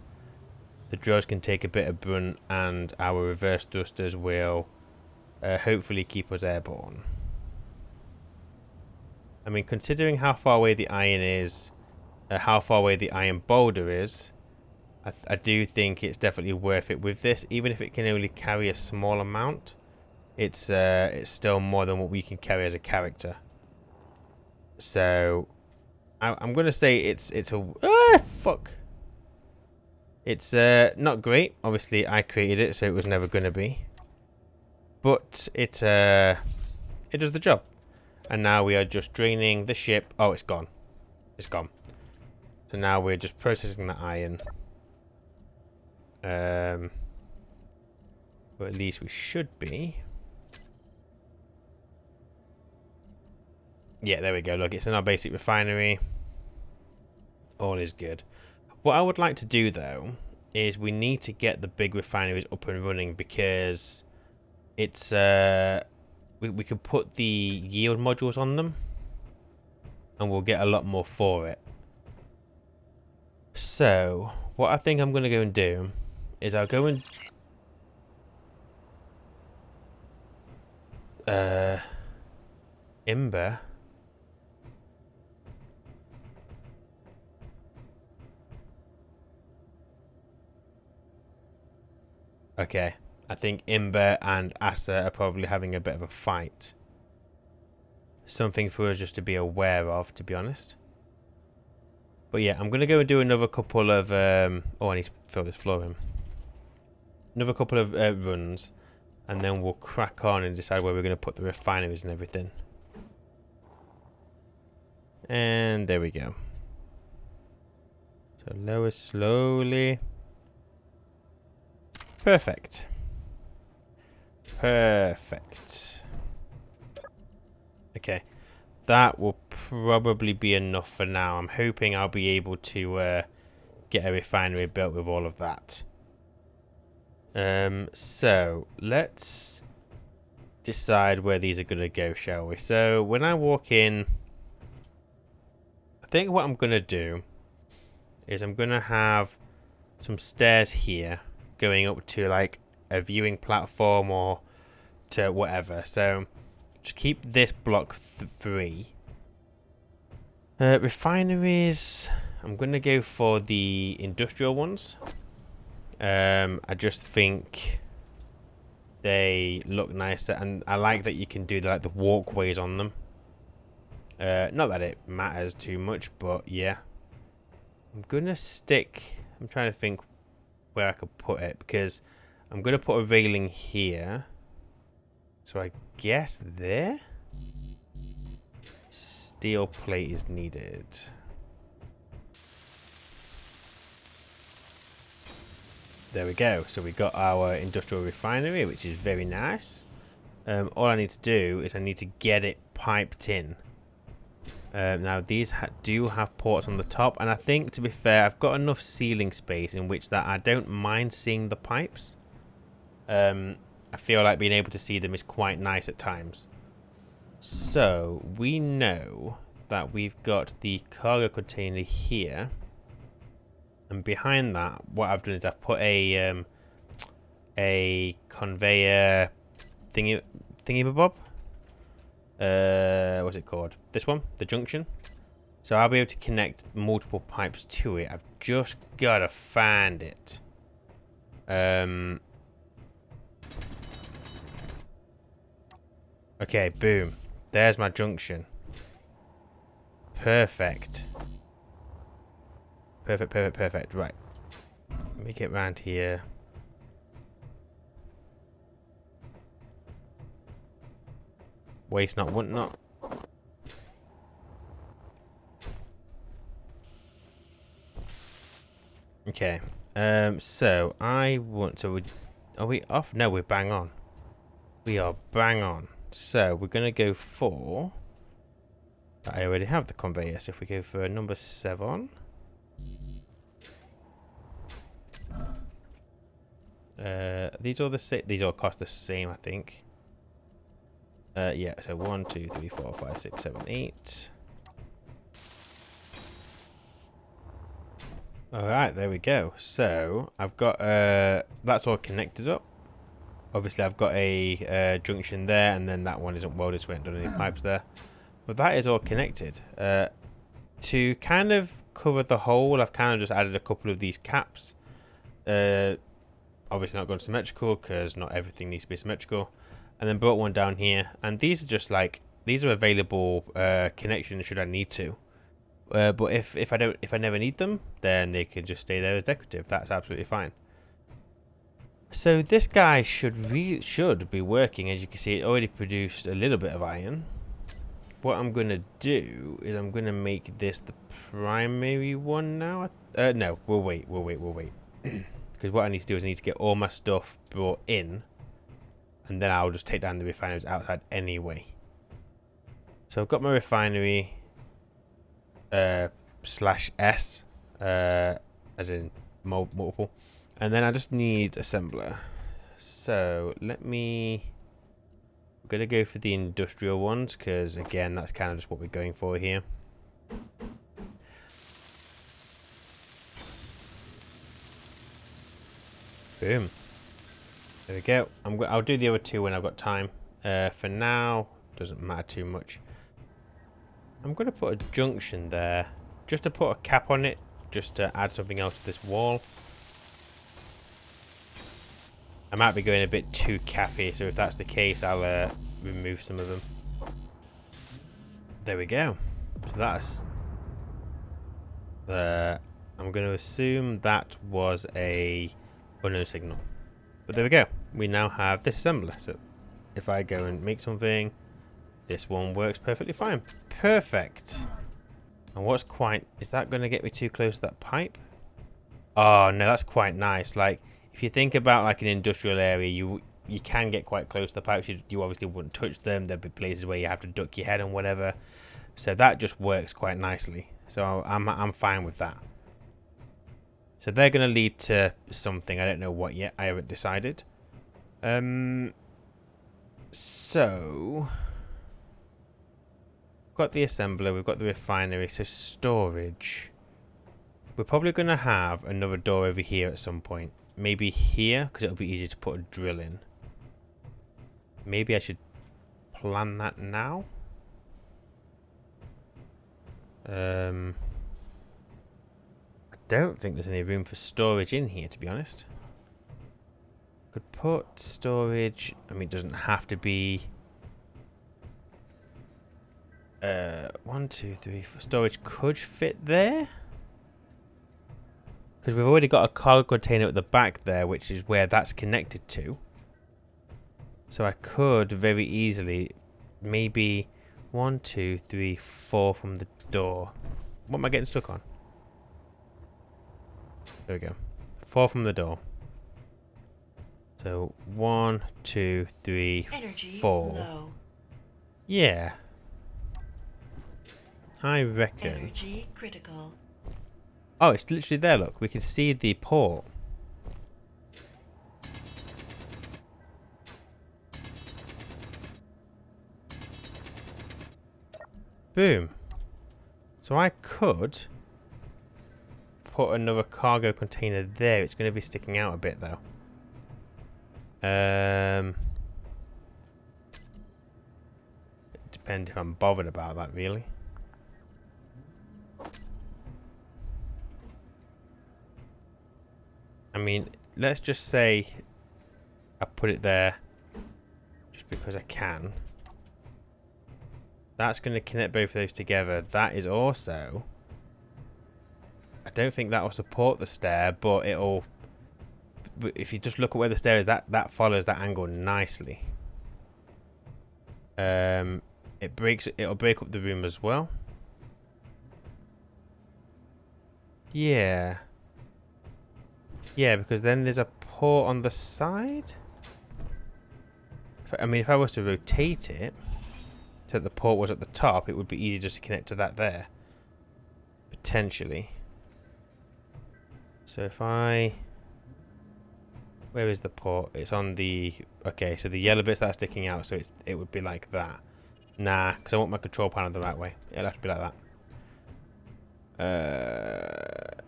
The drills can take a bit of brunt, and our reverse thrusters will hopefully keep us airborne. I mean, considering how far away the iron is, how far away the iron boulder is, I do think it's definitely worth it with this. Even if it can only carry a small amount, it's still more than what we can carry as a character. So I'm gonna say it's a fuck. It's not great. Obviously, I created it, so it was never gonna be. But it does the job. And now we are just draining the ship. Oh, it's gone. It's gone. So now we're just processing the iron. Or at least we should be. Yeah, there we go. Look, it's in our basic refinery. All is good. What I would like to do, though, is we need to get the big refineries up and running because it's... we could put the yield modules on them and we'll get a lot more for it. So, what I think I'm going to go and do is I'll go and... Imber... Okay. I think Imber and Asa are probably having a bit of a fight. Something for us just to be aware of, to be honest. But yeah, I'm going to go and do another couple of... oh, I need to fill this floor in. Another couple of runs. And then we'll crack on and decide where we're going to put the refineries and everything. And there we go. So lower slowly. Perfect. Perfect. Okay. That will probably be enough for now. I'm hoping I'll be able to get a refinery built with all of that. So let's decide where these are going to go, shall we? So when I walk in, I think what I'm going to do is I'm going to have some stairs here going up to like a viewing platform or to whatever. So just keep this block free. Refineries, I'm going to go for the industrial ones. I just think they look nicer, and I like that you can do like the walkways on them. Not that it matters too much, but yeah. I'm gonna stick. I'm trying to think where I could put it, because I'm gonna put a railing here. So I guess there. Steel plate is needed. There we go. So we got our industrial refinery, which is very nice. All I need to do is I need to get it piped in. Now these do have ports on the top, and I think, to be fair, I've got enough ceiling space in which that I don't mind seeing the pipes. I feel like being able to see them is quite nice at times. So we know that we've got the cargo container here. And behind that, what I've done is I've put a conveyor thingy-bob. What's it called? This one, the junction. So I'll be able to connect multiple pipes to it. I've just gotta find it. Okay, boom. There's my junction. Perfect. Perfect, perfect, perfect. Right. Let me get round here. Waste not, want not. Okay. So I want to... Are we off? No, we're bang on. We are bang on. So we're going to go for... I already have the conveyor, so if we go for number 7... these all the same. These all cost the same, I think. Yeah. So 1, 2, 3, 4, 5, 6, 7, 8. All right, there we go. So I've got that's all connected up. Obviously, I've got a junction there, and then that one isn't welded, so we haven't done any pipes there. But that is all connected. To kind of cover the hole, I've kind of just added a couple of these caps. Obviously not going symmetrical because not everything needs to be symmetrical, and then brought one down here, and these are just like, these are available connections should I need to, but if I never need them, then they can just stay there as decorative. That's absolutely fine. So this guy should be working. As you can see, it already produced a little bit of iron. What I'm gonna do is I'm gonna make this the primary one now. No, we'll wait. Because what I need to do is I need to get all my stuff brought in, and then I'll just take down the refineries outside anyway. So I've got my refinery /S, as in multiple, and then I just need assembler. So I'm gonna go for the industrial ones, because again, that's kind of just what we're going for here. Boom. There we go. I'll do the other two when I've got time. For now, doesn't matter too much. I'm going to put a junction there, just to put a cap on it, just to add something else to this wall. I might be going a bit too cappy, so if that's the case, I'll remove some of them. There we go. So that's... I'm going to assume that was a unknown signal. But there we go. We now have this assembler. So if I go and make something, this one works perfectly fine. Perfect. And what's quite... Is that going to get me too close to that pipe? Oh, no, that's quite nice. Like, if you think about like an industrial area, you can get quite close to the pipes. You obviously wouldn't touch them. There'd be places where you have to duck your head and whatever. So that just works quite nicely. So I'm fine with that. So they're going to lead to something. I don't know what yet. I haven't decided. So we've got the assembler. We've got the refinery. So storage. We're probably going to have another door over here at some point. Maybe here, because it'll be easier to put a drill in. Maybe I should plan that now. I don't think there's any room for storage in here, to be honest. Could put storage... I mean, it doesn't have to be... 1, 2, 3, 4. Storage could fit there. Because we've already got a cargo container at the back there, which is where that's connected to. So I could very easily, maybe 1, 2, 3, 4 from the door. What am I getting stuck on? There we go. 4 from the door. So 1, 2, 3, Energy 4. low. Yeah. I reckon. Energy critical. Oh, it's literally there, look. We can see the port. Boom. So I could put another cargo container there. It's going to be sticking out a bit, though. It depends if I'm bothered about that, really. I mean, let's just say I put it there just because I can. That's going to connect both of those together. That is also... I don't think that will support the stair, but it'll... If you just look at where the stair is, that follows that angle nicely. It'll break up the room as well. Yeah. Yeah, because then there's a port on the side. I mean, if I was to rotate it so that the port was at the top, it would be easy just to connect to that there. Potentially. So if I... Where is the port? It's on the... Okay, so the yellow bit's that's sticking out, so it would be like that. Nah, because I want my control panel the right way. It'll have to be like that.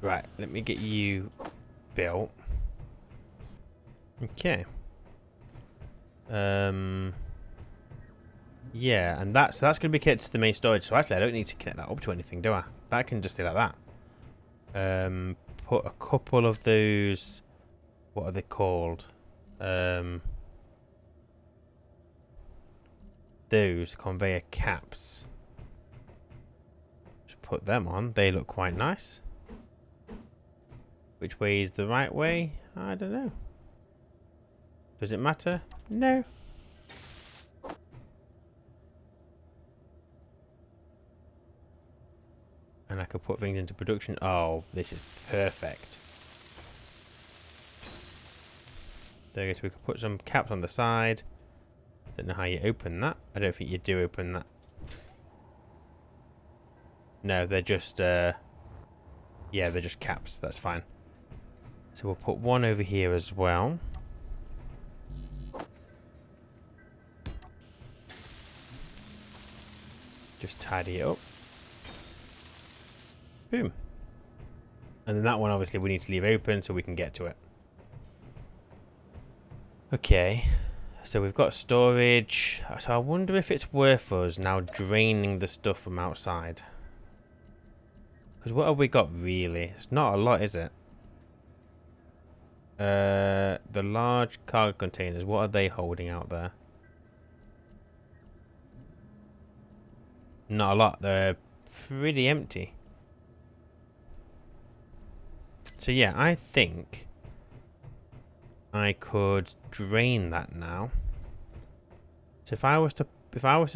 Right, let me get you built. Okay. Yeah, and that's going to be connected to the main storage. So actually, I don't need to connect that up to anything, do I? That can just stay like that. Put a couple of those. What are they called? Those conveyor caps. Just put them on. They look quite nice. Which way is the right way? I don't know. Does it matter? No. And I could put things into production. Oh, this is perfect. There you go. So we could put some caps on the side. Don't know how you open that. I don't think you do open that. No, they're just... yeah, they're just caps. That's fine. So we'll put one over here as well. Just tidy it up. Boom. And then that one obviously we need to leave open so we can get to it. Okay. So we've got storage. So I wonder if it's worth us now draining the stuff from outside. Because what have we got really? It's not a lot, is it? The large cargo containers, what are they holding out there? Not a lot. They're pretty empty. So yeah, I think I could drain that now. So if I was to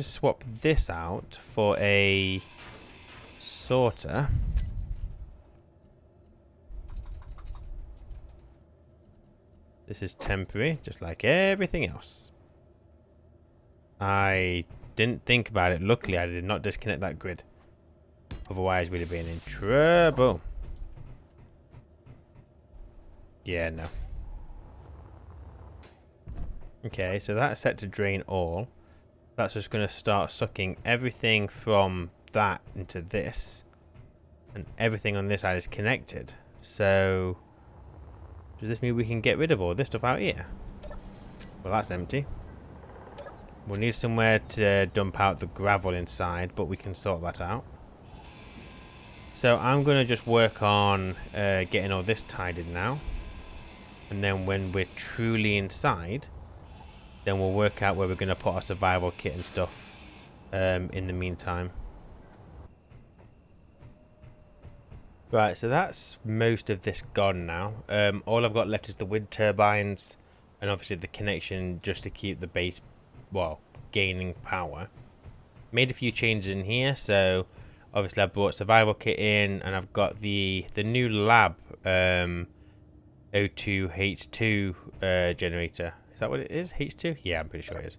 swap this out for a sorter, this is temporary, just like everything else. I didn't think about it. Luckily, I did not disconnect that grid. Otherwise, we'd have been in trouble. Yeah, no. Okay, so that's set to drain all. That's just going to start sucking everything from that into this. And everything on this side is connected. So, does this mean we can get rid of all this stuff out here? Well, that's empty. We'll need somewhere to dump out the gravel inside, but we can sort that out. So I'm going to just work on getting all this tied in now. And then when we're truly inside, then we'll work out where we're going to put our survival kit and stuff in the meantime. Right, so that's most of this gone now. All I've got left is the wind turbines and obviously the connection just to keep the base, well, gaining power. Made a few changes in here, so obviously I brought survival kit in, and I've got the new lab O2H2 generator. Is that what it is? H2? Yeah, I'm pretty sure it is.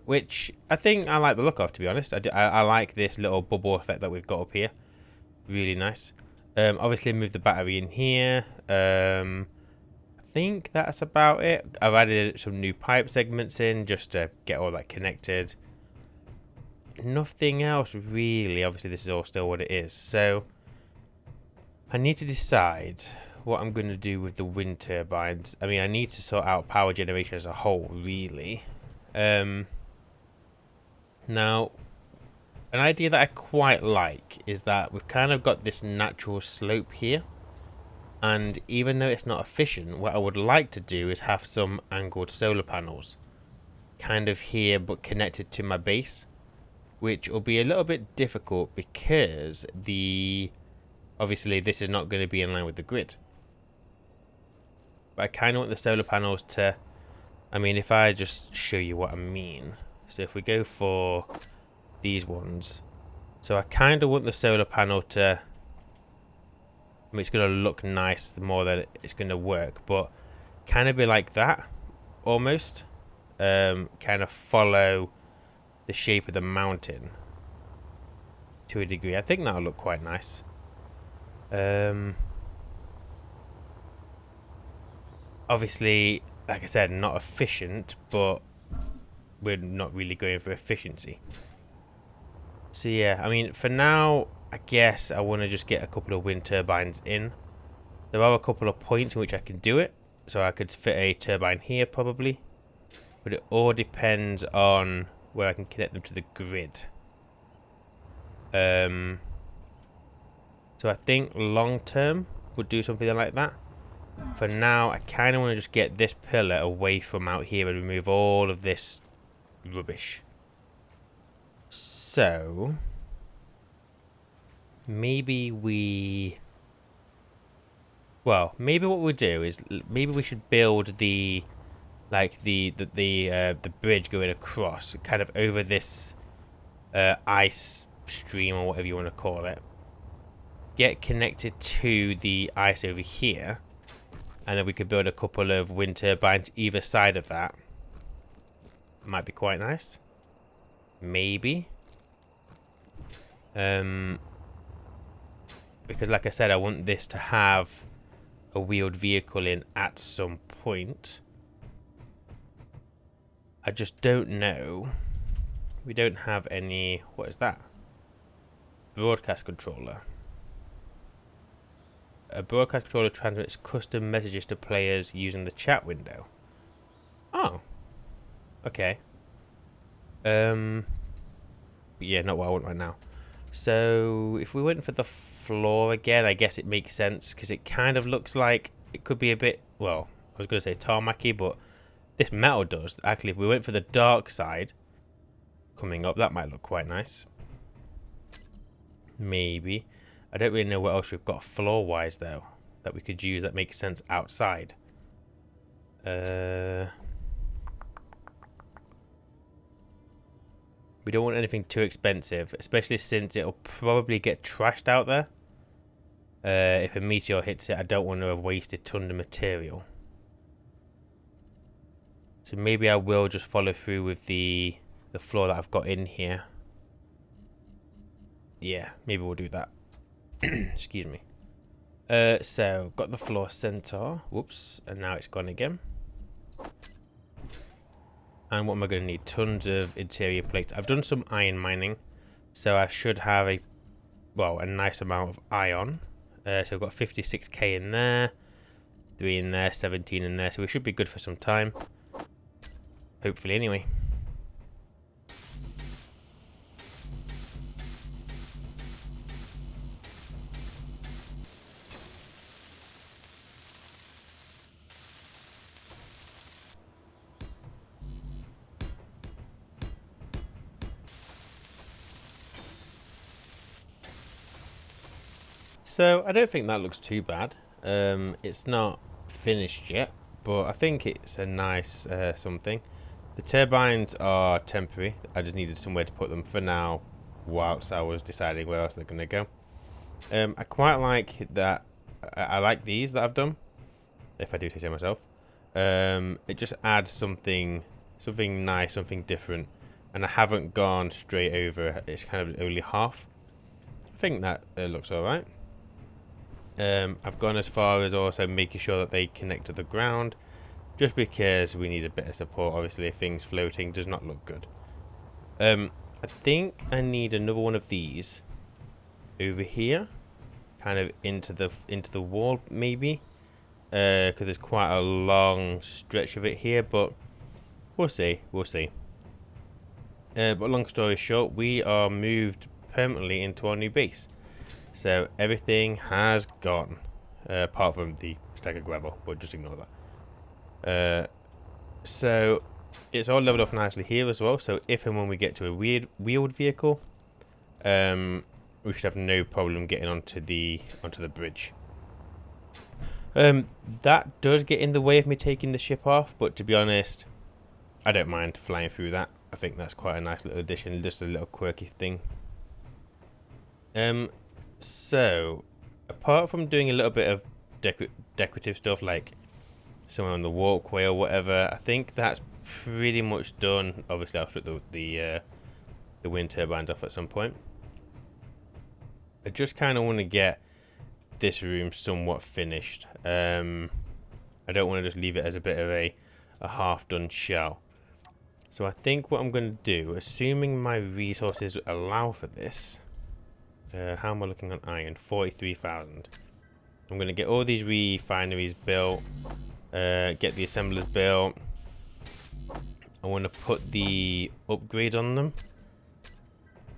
Which I think I like the look of, to be honest. I like this little bubble effect that we've got up here. Really nice. Obviously move the battery in here. I think that's about it. I've added some new pipe segments in just to get all that connected. Nothing else really. Obviously this is all still what it is. So I need to decide what I'm going to do with the wind turbines. I mean, I need to sort out power generation as a whole, really. Now, an idea that I quite like is that we've kind of got this natural slope here. And even though it's not efficient, what I would like to do is have some angled solar panels. Kind of here, but connected to my base. Which will be a little bit difficult because obviously this is not going to be in line with the grid. But I kind of want the solar panels to, I mean, if I just show you what I mean. So if we go for these ones. So I kind of want the solar panel to, I mean, it's going to look nice the more that it's going to work. But kind of be like that, almost. Kind of follow the shape of the mountain to a degree. I think that'll look quite nice. Obviously, like I said, not efficient, but we're not really going for efficiency. So yeah, I mean, for now, I guess I want to just get a couple of wind turbines in. There are a couple of points in which I can do it. So I could fit a turbine here probably. But it all depends on where I can connect them to the grid. So I think long term would do something like that. For now, I kind of want to just get this pillar away from out here and remove all of this rubbish. So maybe maybe what we'll do is maybe we should build the bridge going across, kind of over this ice stream or whatever you want to call it. Get connected to the ice over here, and then we could build a couple of wind turbines either side of that. Might be quite nice. Maybe. Because like I said, I want this to have a wheeled vehicle in at some point. I just don't know. We don't have any... What is that? Broadcast controller. A broadcast controller transmits custom messages to players using the chat window. Oh. Okay. Yeah, not what I want right now. So, if we went for the floor again, I guess it makes sense, because it kind of looks like it could be a bit, well, I was going to say tarmacy, but this metal does. Actually, if we went for the dark side coming up, that might look quite nice. Maybe. I don't really know what else we've got floor-wise, though, that we could use that makes sense outside. We don't want anything too expensive, especially since it'll probably get trashed out there. If a meteor hits it, I don't want to have wasted tons of material. So maybe I will just follow through with the floor that I've got in here. Yeah, maybe we'll do that. Excuse me. So, got the floor center. Whoops, and now it's gone again. And what am I going to need? Tons of interior plates. I've done some iron mining, so I should have a nice amount of iron. So I've got 56k in there, 3 in there, 17 in there, so we should be good for some time. Hopefully, anyway. So I don't think that looks too bad. It's not finished yet, but I think it's a nice something. The turbines are temporary. I just needed somewhere to put them for now whilst I was deciding where else they're going to go. I quite like that. I like these that I've done, if I do say so myself. It just adds something nice, something different. And I haven't gone straight over. It's kind of only half. I think that looks alright. I've gone as far as also making sure that they connect to the ground, just because we need a bit of support. Obviously, things floating does not look good. I think I need another one of these over here, kind of into the wall, maybe, because there's quite a long stretch of it here. But we'll see. But long story short, we are moved permanently into our new base. So everything has gone, apart from the stack of gravel, but just ignore that. So it's all leveled off nicely here as well. So if and when we get to a wheeled vehicle, we should have no problem getting onto the bridge. That does get in the way of me taking the ship off, but to be honest, I don't mind flying through that. I think that's quite a nice little addition, just a little quirky thing. So, apart from doing a little bit of decorative stuff like somewhere on the walkway or whatever, I think that's pretty much done. Obviously, I'll strip the wind turbines off at some point. I just kind of want to get this room somewhat finished. I don't want to just leave it as a bit of a half-done shell. So I think what I'm going to do, assuming my resources allow for this... how am I looking on iron? 43,000. I'm going to get all these refineries built. Get the assemblers built. I want to put the upgrade on them.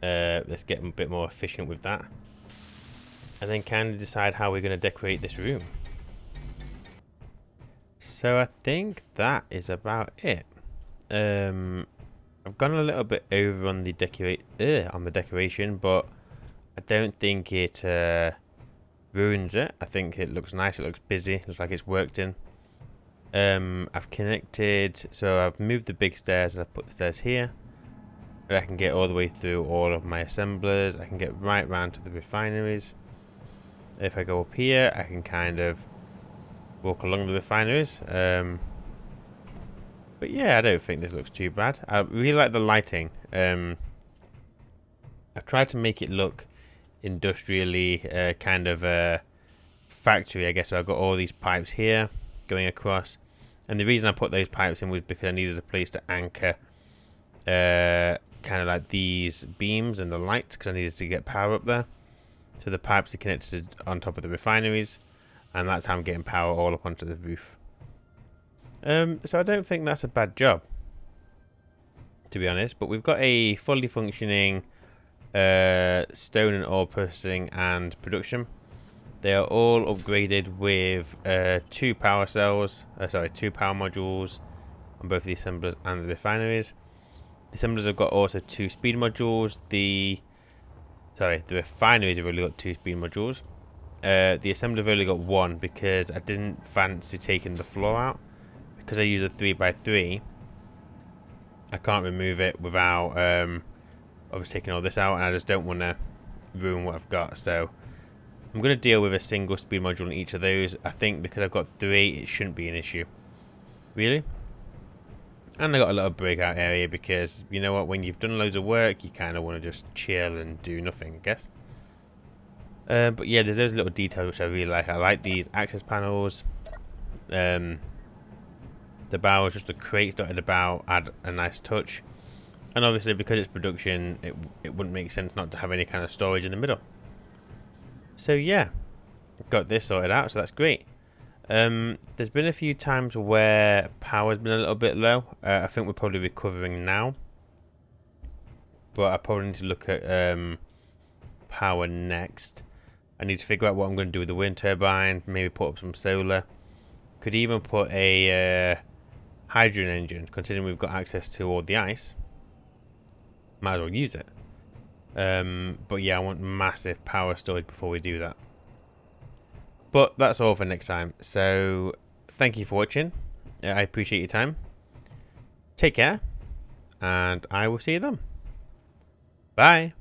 Let's get a bit more efficient with that. And then kind of decide how we're going to decorate this room. So I think that is about it. I've gone a little bit over on the decoration, but I don't think it ruins it. I think it looks nice. It looks busy. Looks like it's worked in. I've connected, so I've moved the big stairs and I've put the stairs here. But I can get all the way through all of my assemblers. I can get right round to the refineries. If I go up here, I can kind of walk along the refineries. But yeah, I don't think this looks too bad. I really like the lighting. I've tried to make it look industrially, kind of a factory, I guess. So I've got all these pipes here going across. And the reason I put those pipes in was because I needed a place to anchor kind of like these beams and the lights, because I needed to get power up there. So the pipes are connected on top of the refineries, and that's how I'm getting power all up onto the roof. So I don't think that's a bad job, to be honest. But we've got a fully functioning stone and ore processing and production. They are all upgraded with 2 power cells, 2 power modules on both the assemblers and the refineries. The assemblers have got also 2 speed modules. The refineries have only got 2 speed modules. The assembler have only got 1 because I didn't fancy taking the floor out. Because I use a 3x3, I can't remove it without obviously taking all this out, and I just don't want to ruin what I've got. So I'm going to deal with a single speed module in each of those. I think because I've got 3, it shouldn't be an issue. Really? And I got a little breakout area because, you know what, when you've done loads of work, you kind of want to just chill and do nothing, I guess. But yeah, there's those little details which I really like. I like these access panels. The barrels, just the crates dotted about, add a nice touch. And obviously, because it's production, it wouldn't make sense not to have any kind of storage in the middle. So yeah, got this sorted out, so that's great. There's been a few times where power's been a little bit low. I think we're probably recovering now. But I probably need to look at power next. I need to figure out what I'm going to do with the wind turbine. Maybe put up some solar. Could even put a hydrogen engine, considering we've got access to all the ice. Might as well use it. But yeah, I want massive power storage before we do that. But that's all for next time. So thank you for watching. I appreciate your time. Take care. And I will see you then. Bye.